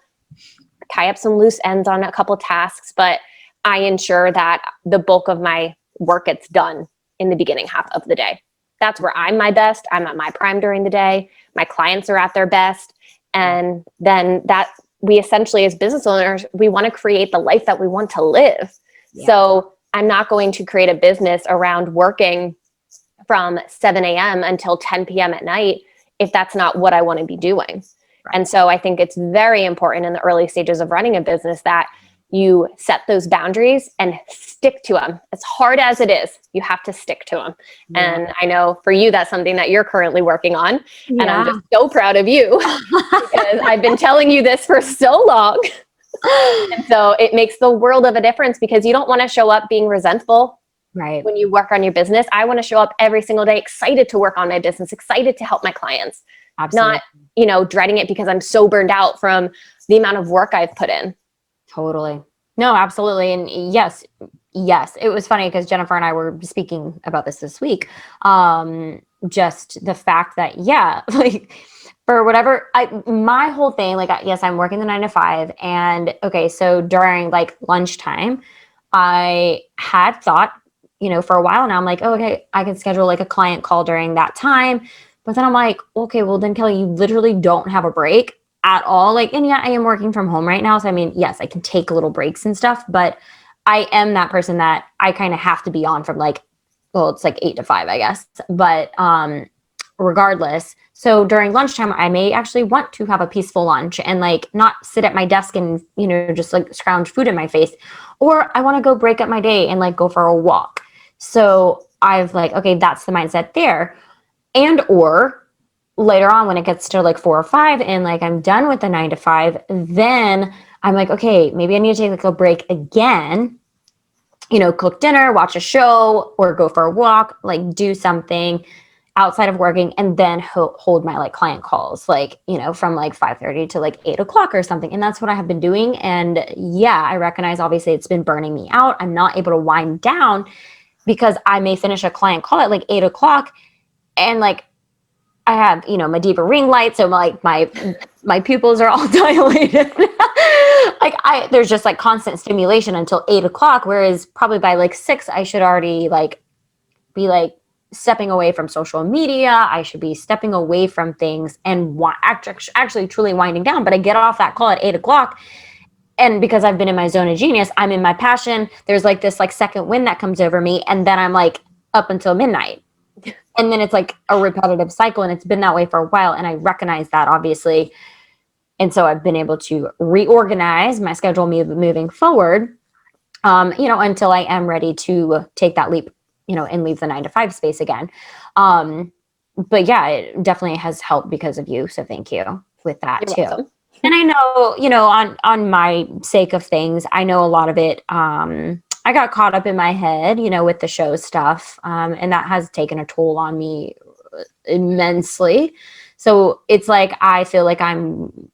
tie up some loose ends on a couple tasks, but I ensure that the bulk of my work gets done in the beginning half of the day. That's where I'm my best. I'm at my prime during the day. My clients are at their best. And then we essentially, as business owners, we want to create the life that we want to live. Yeah. So I'm not going to create a business around working from 7 a.m. until 10 p.m. at night if that's not what I want to be doing. Right. And so I think it's very important in the early stages of running a business that you set those boundaries and stick to them. As hard as it is, you have to stick to them. Yeah. And I know for you, that's something that you're currently working on. Yeah. And I'm just so proud of you because I've been telling you this for so long. And so it makes the world of a difference because you don't want to show up being resentful. Right. When you work on your business, I want to show up every single day excited to work on my business, excited to help my clients. Absolutely. Not, dreading it because I'm so burned out from the amount of work I've put in. Totally. No, absolutely. And yes, it was funny because Jennifer and I were speaking about this week. Just the fact that, like for whatever, my whole thing, like, yes, I'm working the 9 to 5 and okay. So during like lunchtime, I had thought, for a while now, I'm like, oh, okay, I can schedule like a client call during that time. But then I'm like, okay, well then Kelly, you literally don't have a break at all. Like, and yeah, I am working from home right now. So I mean, yes, I can take little breaks and stuff, but I am that person that I kind of have to be on from like, well, it's like 8 to 5, I guess. But regardless, so during lunchtime, I may actually want to have a peaceful lunch and like not sit at my desk and, just like scrounge food in my face, or I want to go break up my day and like go for a walk. So I've like, okay, that's the mindset there. And or later on when it gets to like 4 or 5 and like I'm done with the 9 to 5, then I'm like, okay, maybe I need to take like a break again, cook dinner, watch a show or go for a walk, like do something outside of working and then hold my like client calls, like, from like 5:30 to like 8 o'clock or something. And that's what I have been doing. And yeah, I recognize obviously it's been burning me out. I'm not able to wind down because I may finish a client call at like 8 o'clock and like, I have, my deeper ring light. So like my pupils are all dilated. Like there's just like constant stimulation until 8 o'clock. Whereas probably by like 6, I should already like be like stepping away from social media. I should be stepping away from things and actually truly winding down. But I get off that call at 8 o'clock. And because I've been in my zone of genius, I'm in my passion. There's like this like second wind that comes over me. And then I'm like up until midnight. And then it's like a repetitive cycle and it's been that way for a while. And I recognize that obviously. And so I've been able to reorganize my schedule moving forward, until I am ready to take that leap, and leave the 9 to 5 space again. But yeah, it definitely has helped because of you. So thank you with that You're too. welcome. And I know, on my sake of things, I know a lot of it. I got caught up in my head, with the show stuff. And that has taken a toll on me immensely. So it's like, I feel like I'm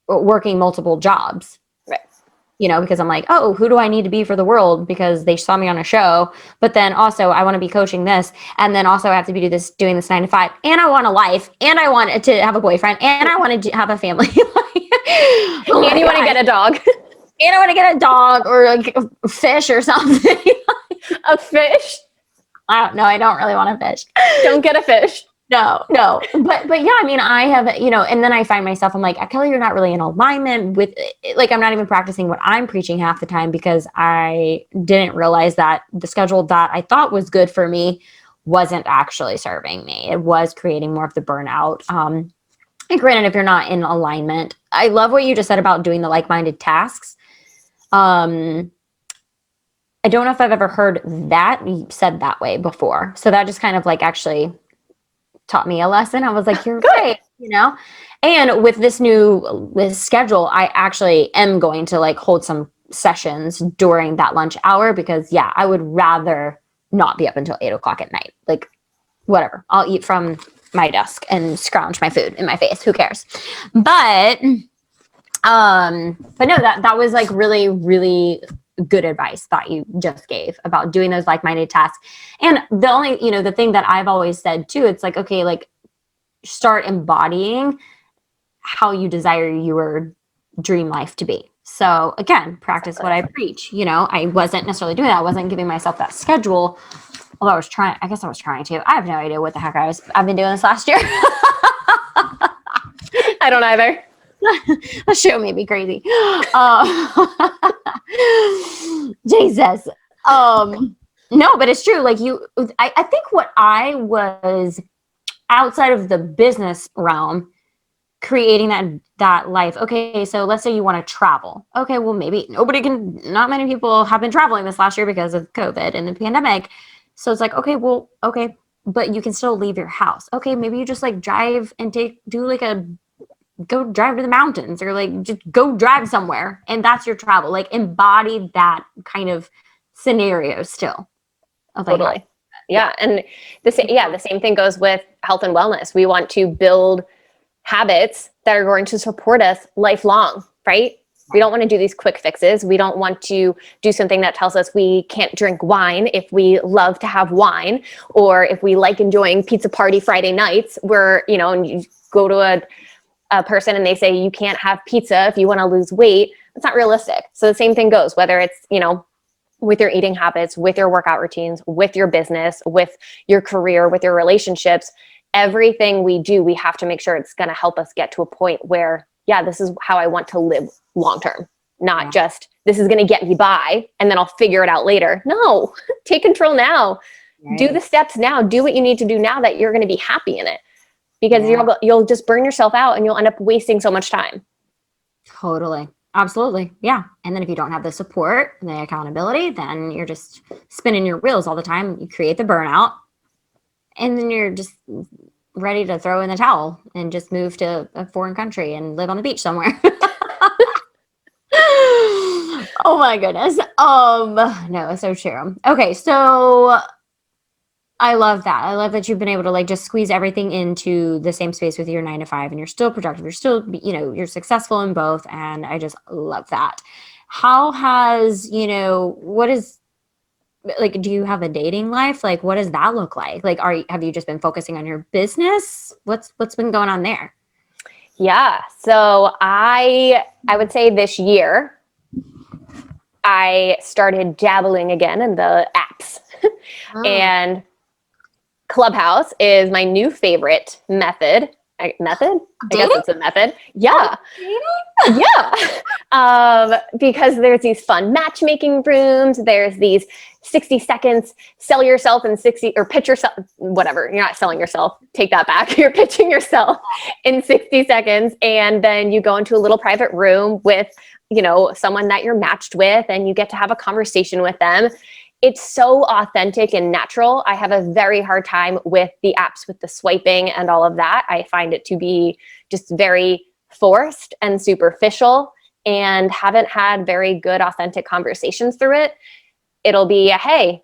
working multiple jobs. Right. Because I'm like, oh, who do I need to be for the world? Because they saw me on a show, but then also I want to be coaching this, and then also I have to be doing this 9 to 5, and I want a life, and I want to have a boyfriend, and I want to have a family, Oh and you want to get a dog, and I want to get a dog or like a fish or something. A fish? I don't know. I don't really want a fish. Don't get a fish. No. But yeah, I mean, I have, and then I find myself, I'm like, Kelly, you're not really in alignment with, like, I'm not even practicing what I'm preaching half the time because I didn't realize that the schedule that I thought was good for me wasn't actually serving me. It was creating more of the burnout. And granted, if you're not in alignment, I love what you just said about doing the like-minded tasks. I don't know if I've ever heard that said that way before. So that just kind of like actually taught me a lesson. I was like, you're right, and with this schedule, I actually am going to like hold some sessions during that lunch hour because I would rather not be up until 8 o'clock at night. Like, whatever, I'll eat from my desk and scrounge my food in my face. Who cares? But no, that was like really, really good advice that you just gave about doing those like-minded tasks. And the only, the thing that I've always said too, it's like, okay, like start embodying how you desire your dream life to be. So again, practice what I preach. I wasn't necessarily doing that. I wasn't giving myself that schedule. Although I was trying to. I have no idea what the heck I've been doing this last year. I don't either. The show made me crazy. Jesus. No, but it's true. Like I think what I was outside of the business realm, creating that life. Okay, so let's say you want to travel. Okay, well, maybe not many people have been traveling this last year because of COVID and the pandemic. So it's like, okay, but you can still leave your house. Okay, maybe you just like drive and go drive to the mountains, or like just go drive somewhere, and that's your travel. Like embody that kind of scenario still. Totally. Yeah. And the same thing goes with health and wellness. We want to build habits that are going to support us lifelong, right? We don't want to do these quick fixes. We don't want to do something that tells us we can't drink wine if we love to have wine, or if we like enjoying pizza party Friday nights, where, and you go to a person and they say you can't have pizza if you want to lose weight. It's not realistic. So the same thing goes, whether it's, with your eating habits, with your workout routines, with your business, with your career, with your relationships. Everything we do, we have to make sure it's going to help us get to a point where, this is how I want to live long-term, not just this is going to get me by and then I'll figure it out later. No, take control now. Right. Do the steps now. Do what you need to do now that you're going to be happy in it, because you'll just burn yourself out and you'll end up wasting so much time. Totally. Absolutely. Yeah. And then if you don't have the support and the accountability, then you're just spinning your wheels all the time. You create the burnout, and then you're just ready to throw in the towel and just move to a foreign country and live on the beach somewhere. Oh my goodness. No, it's so true. Okay. So I love that. I love that you've been able to like just squeeze everything into the same space with your 9 to 5, and you're still productive. You're still, you're successful in both. And I just love that. How has, what is, like, do you have a dating life? Like, what does that look like? Like, have you just been focusing on your business? What's been going on there? Yeah. So I would say this year I started dabbling again in the apps. And Clubhouse is my new favorite method Method? I guess Dating? it's a method. Yeah. Dating? Yeah. Because there's these fun matchmaking rooms. There's these 60 seconds, sell yourself in 60, or pitch yourself, whatever. You're not selling yourself. Take that back. You're pitching yourself in 60 seconds. And then you go into a little private room with, someone that you're matched with, and you get to have a conversation with them. It's so authentic and natural. I have a very hard time with the apps, with the swiping and all of that. I find it to be just very forced and superficial, and haven't had very good, authentic conversations through it. It'll be a, hey,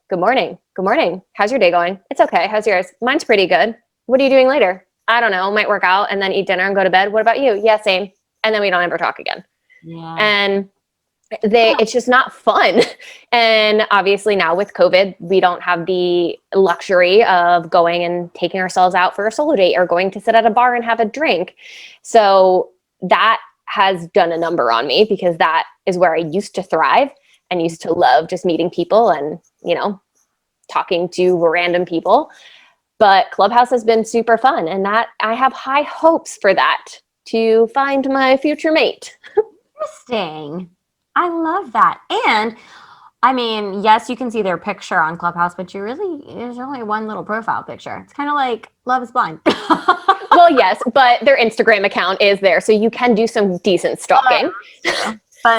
good morning. Good morning. How's your day going? It's okay. How's yours? Mine's pretty good. What are you doing later? I don't know. Might work out and then eat dinner and go to bed. What about you? Yeah, same. And then we don't ever talk again. Yeah. And it's just not fun. And obviously now with COVID, we don't have the luxury of going and taking ourselves out for a solo date or going to sit at a bar and have a drink. So that has done a number on me, because that is where I used to thrive and used to love just meeting people and, talking to random people. But Clubhouse has been super fun, and that I have high hopes for that, to find my future mate. Interesting. I love that. And I mean, yes, you can see their picture on Clubhouse, but there's only one little profile picture. It's kind of like Love is Blind. Well, yes, but their Instagram account is there, so you can do some decent stalking.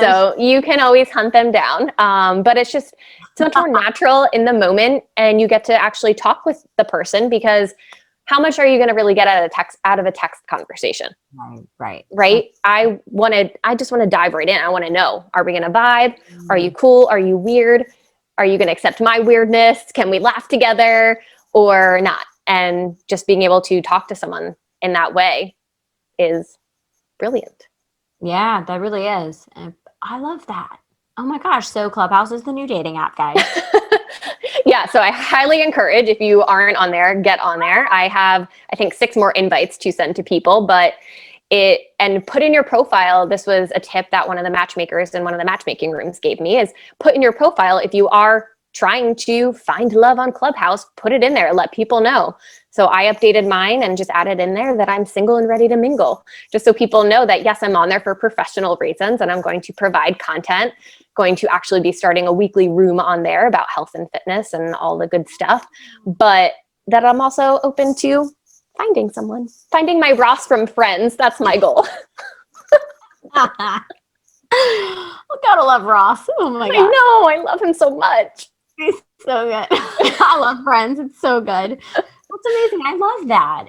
So you can always hunt them down. But it's just so much more natural in the moment, and you get to actually talk with the person, because how much are you going to really get out of a text conversation? Right. I just want to dive right in. I want to know, are we going to vibe? Are you cool? Are you weird? Are you going to accept my weirdness? Can we laugh together or not? And just being able to talk to someone in that way is brilliant. Yeah, that really is. And I love that. Oh my gosh. So Clubhouse is the new dating app, guys. Yeah, so I highly encourage, if you aren't on there, get on there. I have, I think, 6 more invites to send to people, and put in your profile. This was a tip that one of the matchmakers in one of the matchmaking rooms gave me, is put in your profile, if you are trying to find love on Clubhouse, put it in there, let people know. So I updated mine and just added in there that I'm single and ready to mingle, just so people know that, yes, I'm on there for professional reasons, and I'm going to provide content, going to actually be starting a weekly room on there about health and fitness and all the good stuff, but that I'm also open to finding my Ross from Friends. That's my goal. Gotta love Ross. Oh my god. I know, I love him so much. He's so good. I love Friends. It's so good. That's amazing. I love that.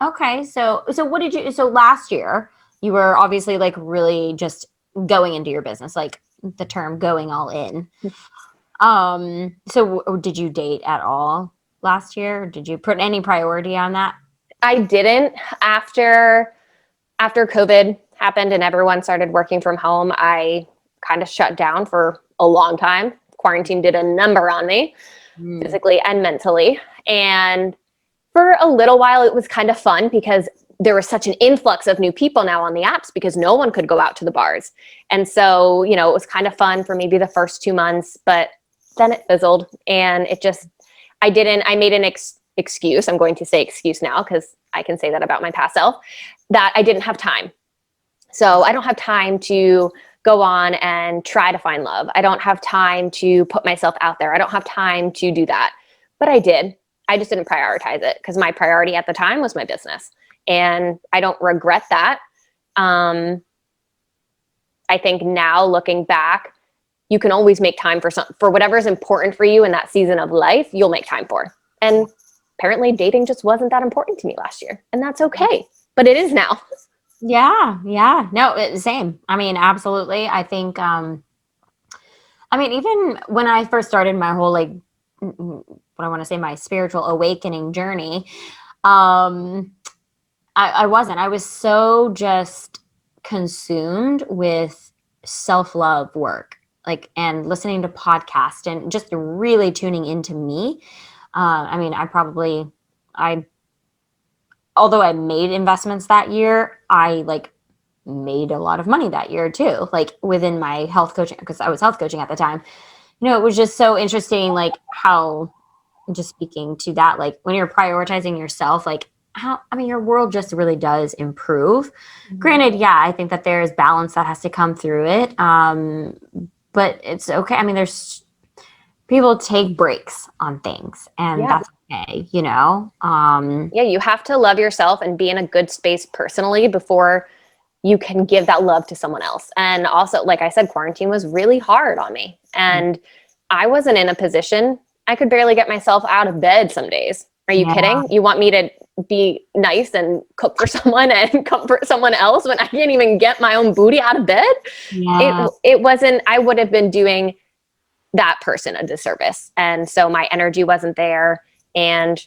Okay. So what did you, so last year you were obviously like really just going into your business, like the term going all in. So did you date at all last year? Did you put any priority on that? I didn't. After COVID happened and everyone started working from home, I kind of shut down for a long time. Quarantine did a number on me, physically and mentally. And for a little while, it was kind of fun, because there was such an influx of new people now on the apps, because no one could go out to the bars. And so, it was kind of fun for maybe the first 2 months, but then it fizzled, and I made an excuse. I'm going to say excuse now, because I can say that about my past self, that I didn't have time. So I don't have time to go on and try to find love. I don't have time to put myself out there. I don't have time to do that. But I did. I just didn't prioritize it, because my priority at the time was my business. And I don't regret that. I think now, looking back, you can always make time for whatever is important for you in that season of life, you'll make time for. And apparently dating just wasn't that important to me last year. And that's okay. But it is now. Yeah. No, same. I mean, absolutely. I think, even when I first started my whole, like, what I want to say, my spiritual awakening journey, I was so just consumed with self-love work, like, and listening to podcasts and just really tuning into me. Although I made investments that year, I made a lot of money that year too, like within my health coaching, because I was health coaching at the time. It was just so interesting, like how, just speaking to that, like when you're prioritizing yourself, like your world just really does improve. Mhm. Granted, yeah, I think that there's balance that has to come through it. But it's okay. I mean, there's people take breaks on things, and Yeah. that's okay, you know? Yeah, you have to love yourself and be in a good space personally before you can give that love to someone else. And also, like I said, quarantine was really hard on me. And I wasn't in a position, I could barely get myself out of bed some days. Are you Yeah, kidding? You want me to be nice and cook for someone and comfort someone else when I can't even get my own booty out of bed? yeah, It wasn't, I would have been doing that person a disservice. And so my energy wasn't there, and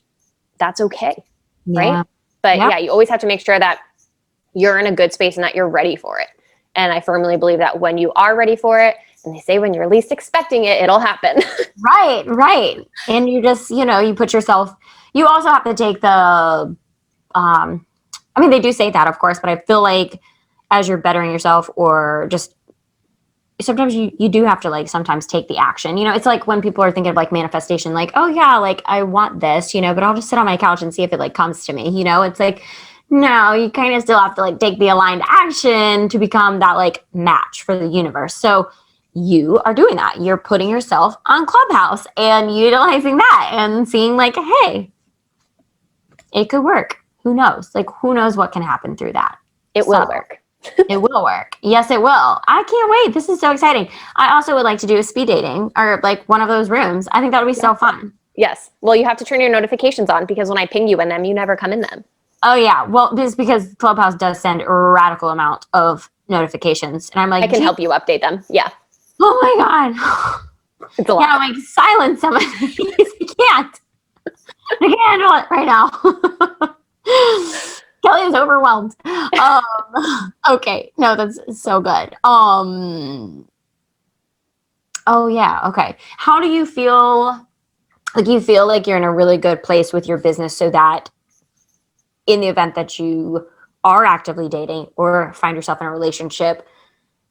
that's okay, right? yeah, But yeah. yeah, you always have to make sure that you're in a good space and that you're ready for it. And I firmly believe that when you are ready for it, and they say when you're least expecting it, it'll happen. Right, right. And you just, you put yourself, you also have to take I mean, they do say that, of course, but I feel like as you're bettering yourself or just sometimes you do have to like sometimes take the action. It's like when people are thinking of like manifestation, like, oh yeah, like I want this, but I'll just sit on my couch and see if it like comes to me. It's like, no, you kind of still have to like take the aligned action to become that like match for the universe. So you are doing that. You're putting yourself on Clubhouse and utilizing that and seeing like, hey, it could work. Who knows? Like, who knows what can happen through that? It So will work. it will work. Yes, it will. I can't wait. This is so exciting. I also would like to do a speed dating or like one of those rooms. I think that would be Yeah. so fun. Yes. Well, you have to turn your notifications on because when I ping you in them, you never come in them. Oh yeah. Well, just because Clubhouse does send a radical amount of notifications, and I'm I like, can gee, help you update them. Yeah. oh my god. It's a Yeah, lot. I'm like silence some of these. I can't handle it right now. Kelly is overwhelmed. Okay. No, that's so good. Oh yeah. Okay. How do you feel? Like you feel like you're in a really good place with your business so that in the event that you are actively dating or find yourself in a relationship,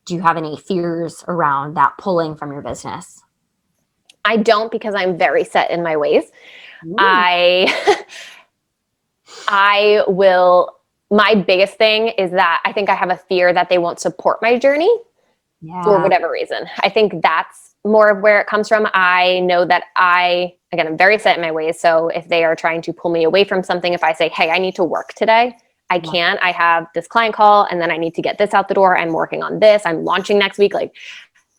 do you have any fears around that pulling from your business? I don't, because I'm very set in my ways. Ooh. I I will, my biggest thing is that I think I have a fear that they won't support my journey for Yeah. whatever reason. I think that's more of where it comes from. I know that again, I'm very set in my ways. So if they are trying to pull me away from something, if I say, hey, I need to work today, I Yeah. can't. I have this client call and then I need to get this out the door. I'm working on this. I'm launching next week. Like,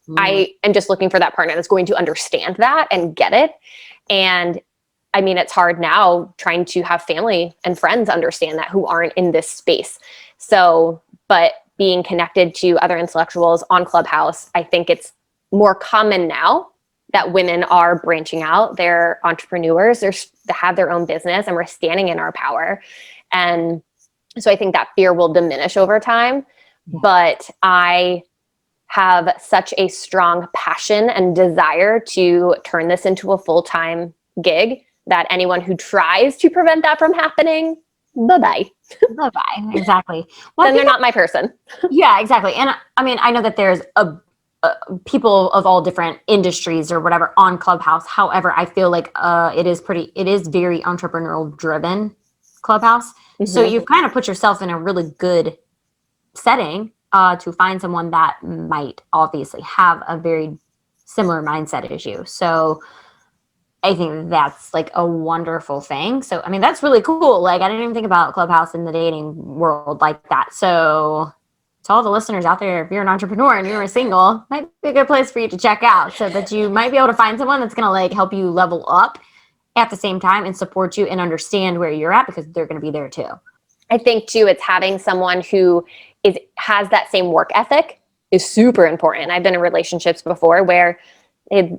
Mm. I am just looking for that partner that's going to understand that and get it. And I mean, it's hard now trying to have family and friends understand that who aren't in this space. So, but being connected to other intellectuals on Clubhouse, I think it's more common now that women are branching out. They're entrepreneurs, they have their own business, and we're standing in our power. And so I think that fear will diminish over time. Yeah. But I have such a strong passion and desire to turn this into a full-time gig that anyone who tries to prevent that from happening, bye-bye. Bye-bye. Exactly. Well, I Then they're think not my person. yeah, exactly. And I mean, I know that there's people of all different industries or whatever on Clubhouse. However, I feel like it is very entrepreneurial driven Clubhouse. So Mm-hmm. you've kind of put yourself in a really good setting to find someone that might obviously have a very similar mindset as you. So I think that's like a wonderful thing. So, I mean, that's really cool. Like, I didn't even think about Clubhouse in the dating world like that. So, to all the listeners out there, if you're an entrepreneur and you're single, might be a good place for you to check out so that you might be able to find someone that's going to like help you level up at the same time and support you and understand where you're at because they're going to be there too. I think too, it's having someone who has that same work ethic is super important. I've been in relationships before where I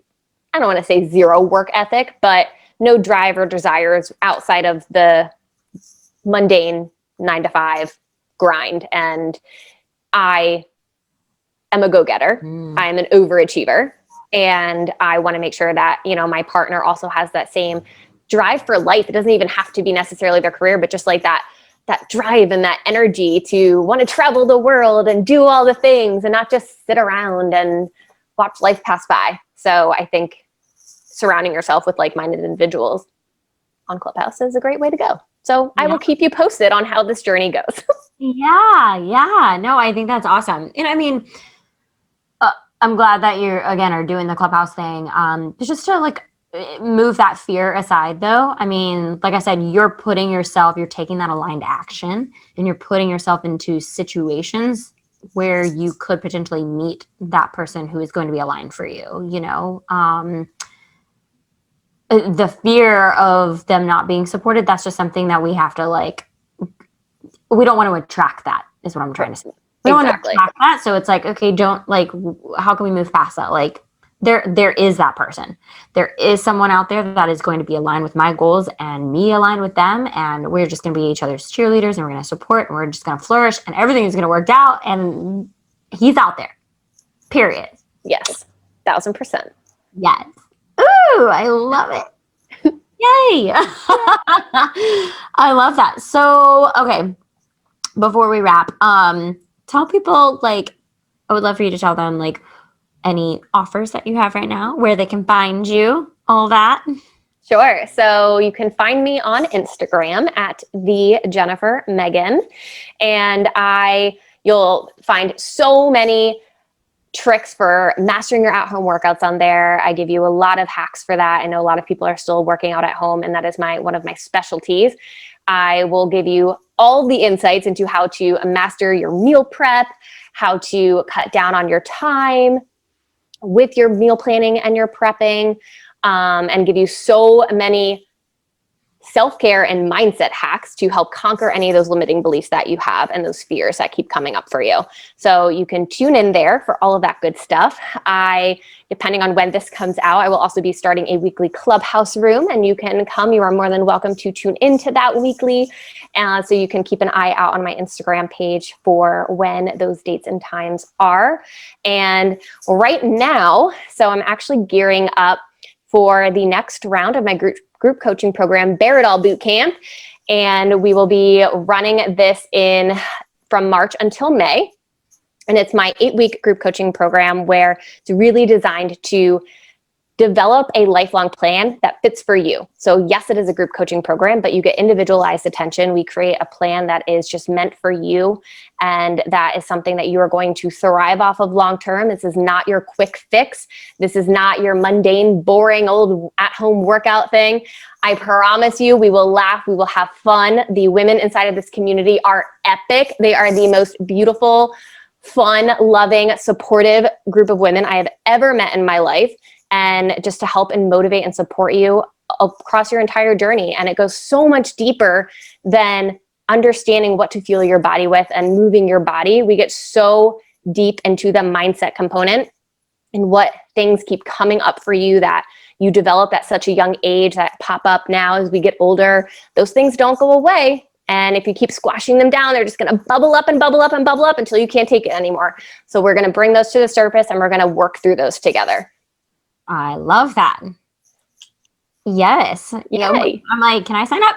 don't want to say zero work ethic, but no drive or desires outside of the mundane 9 to 5 grind. And I am a go-getter. I'm an overachiever. And I want to make sure that, my partner also has that same drive for life. It doesn't even have to be necessarily their career, but just like that drive and that energy to want to travel the world and do all the things and not just sit around and watch life pass by. So I think surrounding yourself with like-minded individuals on Clubhouse is a great way to go. So I will keep you posted on how this journey goes. Yeah. No, I think that's awesome. And I mean, I'm glad that you again are doing the clubhouse thing. Just to like move that fear aside though. I mean, like I said, you're taking that aligned action and you're putting yourself into situations where you could potentially meet that person who is going to be aligned for you, you know? The fear of them not being supported, that's just something that we have to like, we don't want to attract that is what I'm trying to say. We don't want to attract that. So it's like, okay, don't like, how can we move past that? Like there is that person. There is someone out there that is going to be aligned with my goals and me aligned with them. And we're just going to be each other's cheerleaders and we're going to support and we're just going to flourish and everything is going to work out. And he's out there, period. Yes. 1,000%. Yes. Ooh, I love it. Yay. I love that. So, okay. Before we wrap, tell people, like, I would love for you to tell them, like, any offers that you have right now, where they can find you, all that. Sure. So you can find me on Instagram at the Jennifer Megan, and you'll find so many tricks for mastering your at-home workouts on there. I give you a lot of hacks for that. I know a lot of people are still working out at home, and that is one of my specialties. I will give you all the insights into how to master your meal prep, how to cut down on your time with your meal planning and your prepping, and give you so many self-care and mindset hacks to help conquer any of those limiting beliefs that you have and those fears that keep coming up for you. So you can tune in there for all of that good stuff. Depending on when this comes out, I will also be starting a weekly clubhouse room, and you can come. You are more than welcome to tune into that weekly. So you can keep an eye out on my Instagram page for when those dates and times are. And right now, so I'm actually gearing up for the next round of my group coaching program, Bear It All Boot Camp. And we will be running this from March until May. And it's my 8-week group coaching program where it's really designed to develop a lifelong plan that fits for you. So yes, it is a group coaching program, but you get individualized attention. We create a plan that is just meant for you. And that is something that you are going to thrive off of long-term. This is not your quick fix. This is not your mundane, boring old at-home workout thing. I promise you, we will laugh. We will have fun. The women inside of this community are epic. They are the most beautiful, fun, loving, supportive group of women I have ever met in my life. And just to help and motivate and support you across your entire journey. And it goes so much deeper than understanding what to fuel your body with and moving your body. We get so deep into the mindset component and what things keep coming up for you that you develop at such a young age that pop up now as we get older. Those things don't go away. And if you keep squashing them down, they're just going to bubble up and bubble up and bubble up until you can't take it anymore. So we're going to bring those to the surface and we're going to work through those together. I love that. Yes. Yay. I'm like, can I sign up?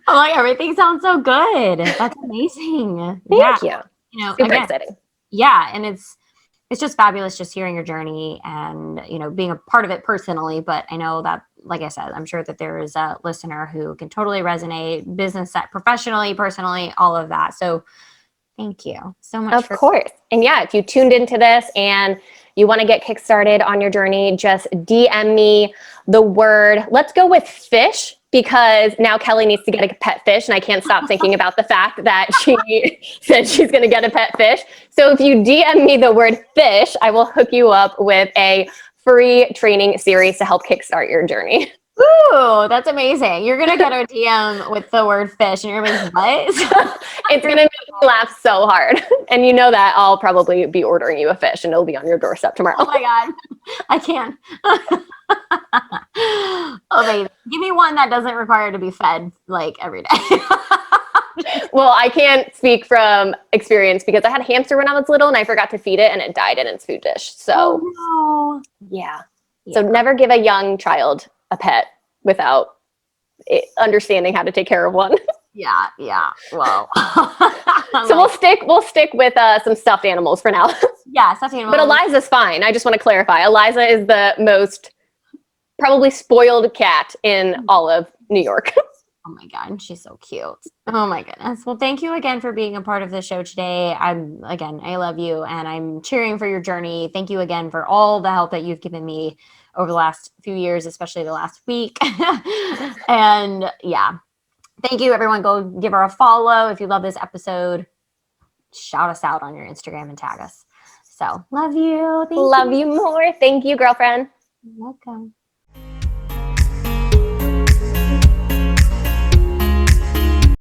I'm like, everything sounds so good. That's amazing. Thank you. Super exciting. Yeah. And it's just fabulous just hearing your journey and, being a part of it personally. But I know that, like I said, I'm sure that there is a listener who can totally resonate, business, professionally, personally, all of that. So thank you so much. Of course. And yeah, if you tuned into this and you want to get kickstarted on your journey, just DM me the word, let's go with fish, because now Kelly needs to get a pet fish and I can't stop thinking about the fact that she said she's going to get a pet fish. So if you DM me the word fish, I will hook you up with a free training series to help kickstart your journey. Ooh, that's amazing. You're going to get a DM with the word fish and you're going to be like, what? It's going to make me laugh so hard. And you know that I'll probably be ordering you a fish and it'll be on your doorstep tomorrow. Oh my God. I can't. Okay. Give me one that doesn't require to be fed like every day. Well, I can't speak from experience because I had a hamster when I was little and I forgot to feed it and it died in its food dish. So yeah. So never give a young child a pet without understanding how to take care of one. Yeah. Well, so we'll stick with some stuffed animals for now. Yeah, stuffed animals. But Eliza's fine. I just want to clarify. Eliza is the most probably spoiled cat in all of New York. Oh my God, she's so cute. Oh my goodness. Well, thank you again for being a part of the show today. I love you and I'm cheering for your journey. Thank you again for all the help that you've given me over the last few years, especially the last week. And yeah, thank you everyone. Go give her a follow. If you love this episode, shout us out on your Instagram and tag us. So love you. Thank Love you more. Thank you, girlfriend. you. Welcome.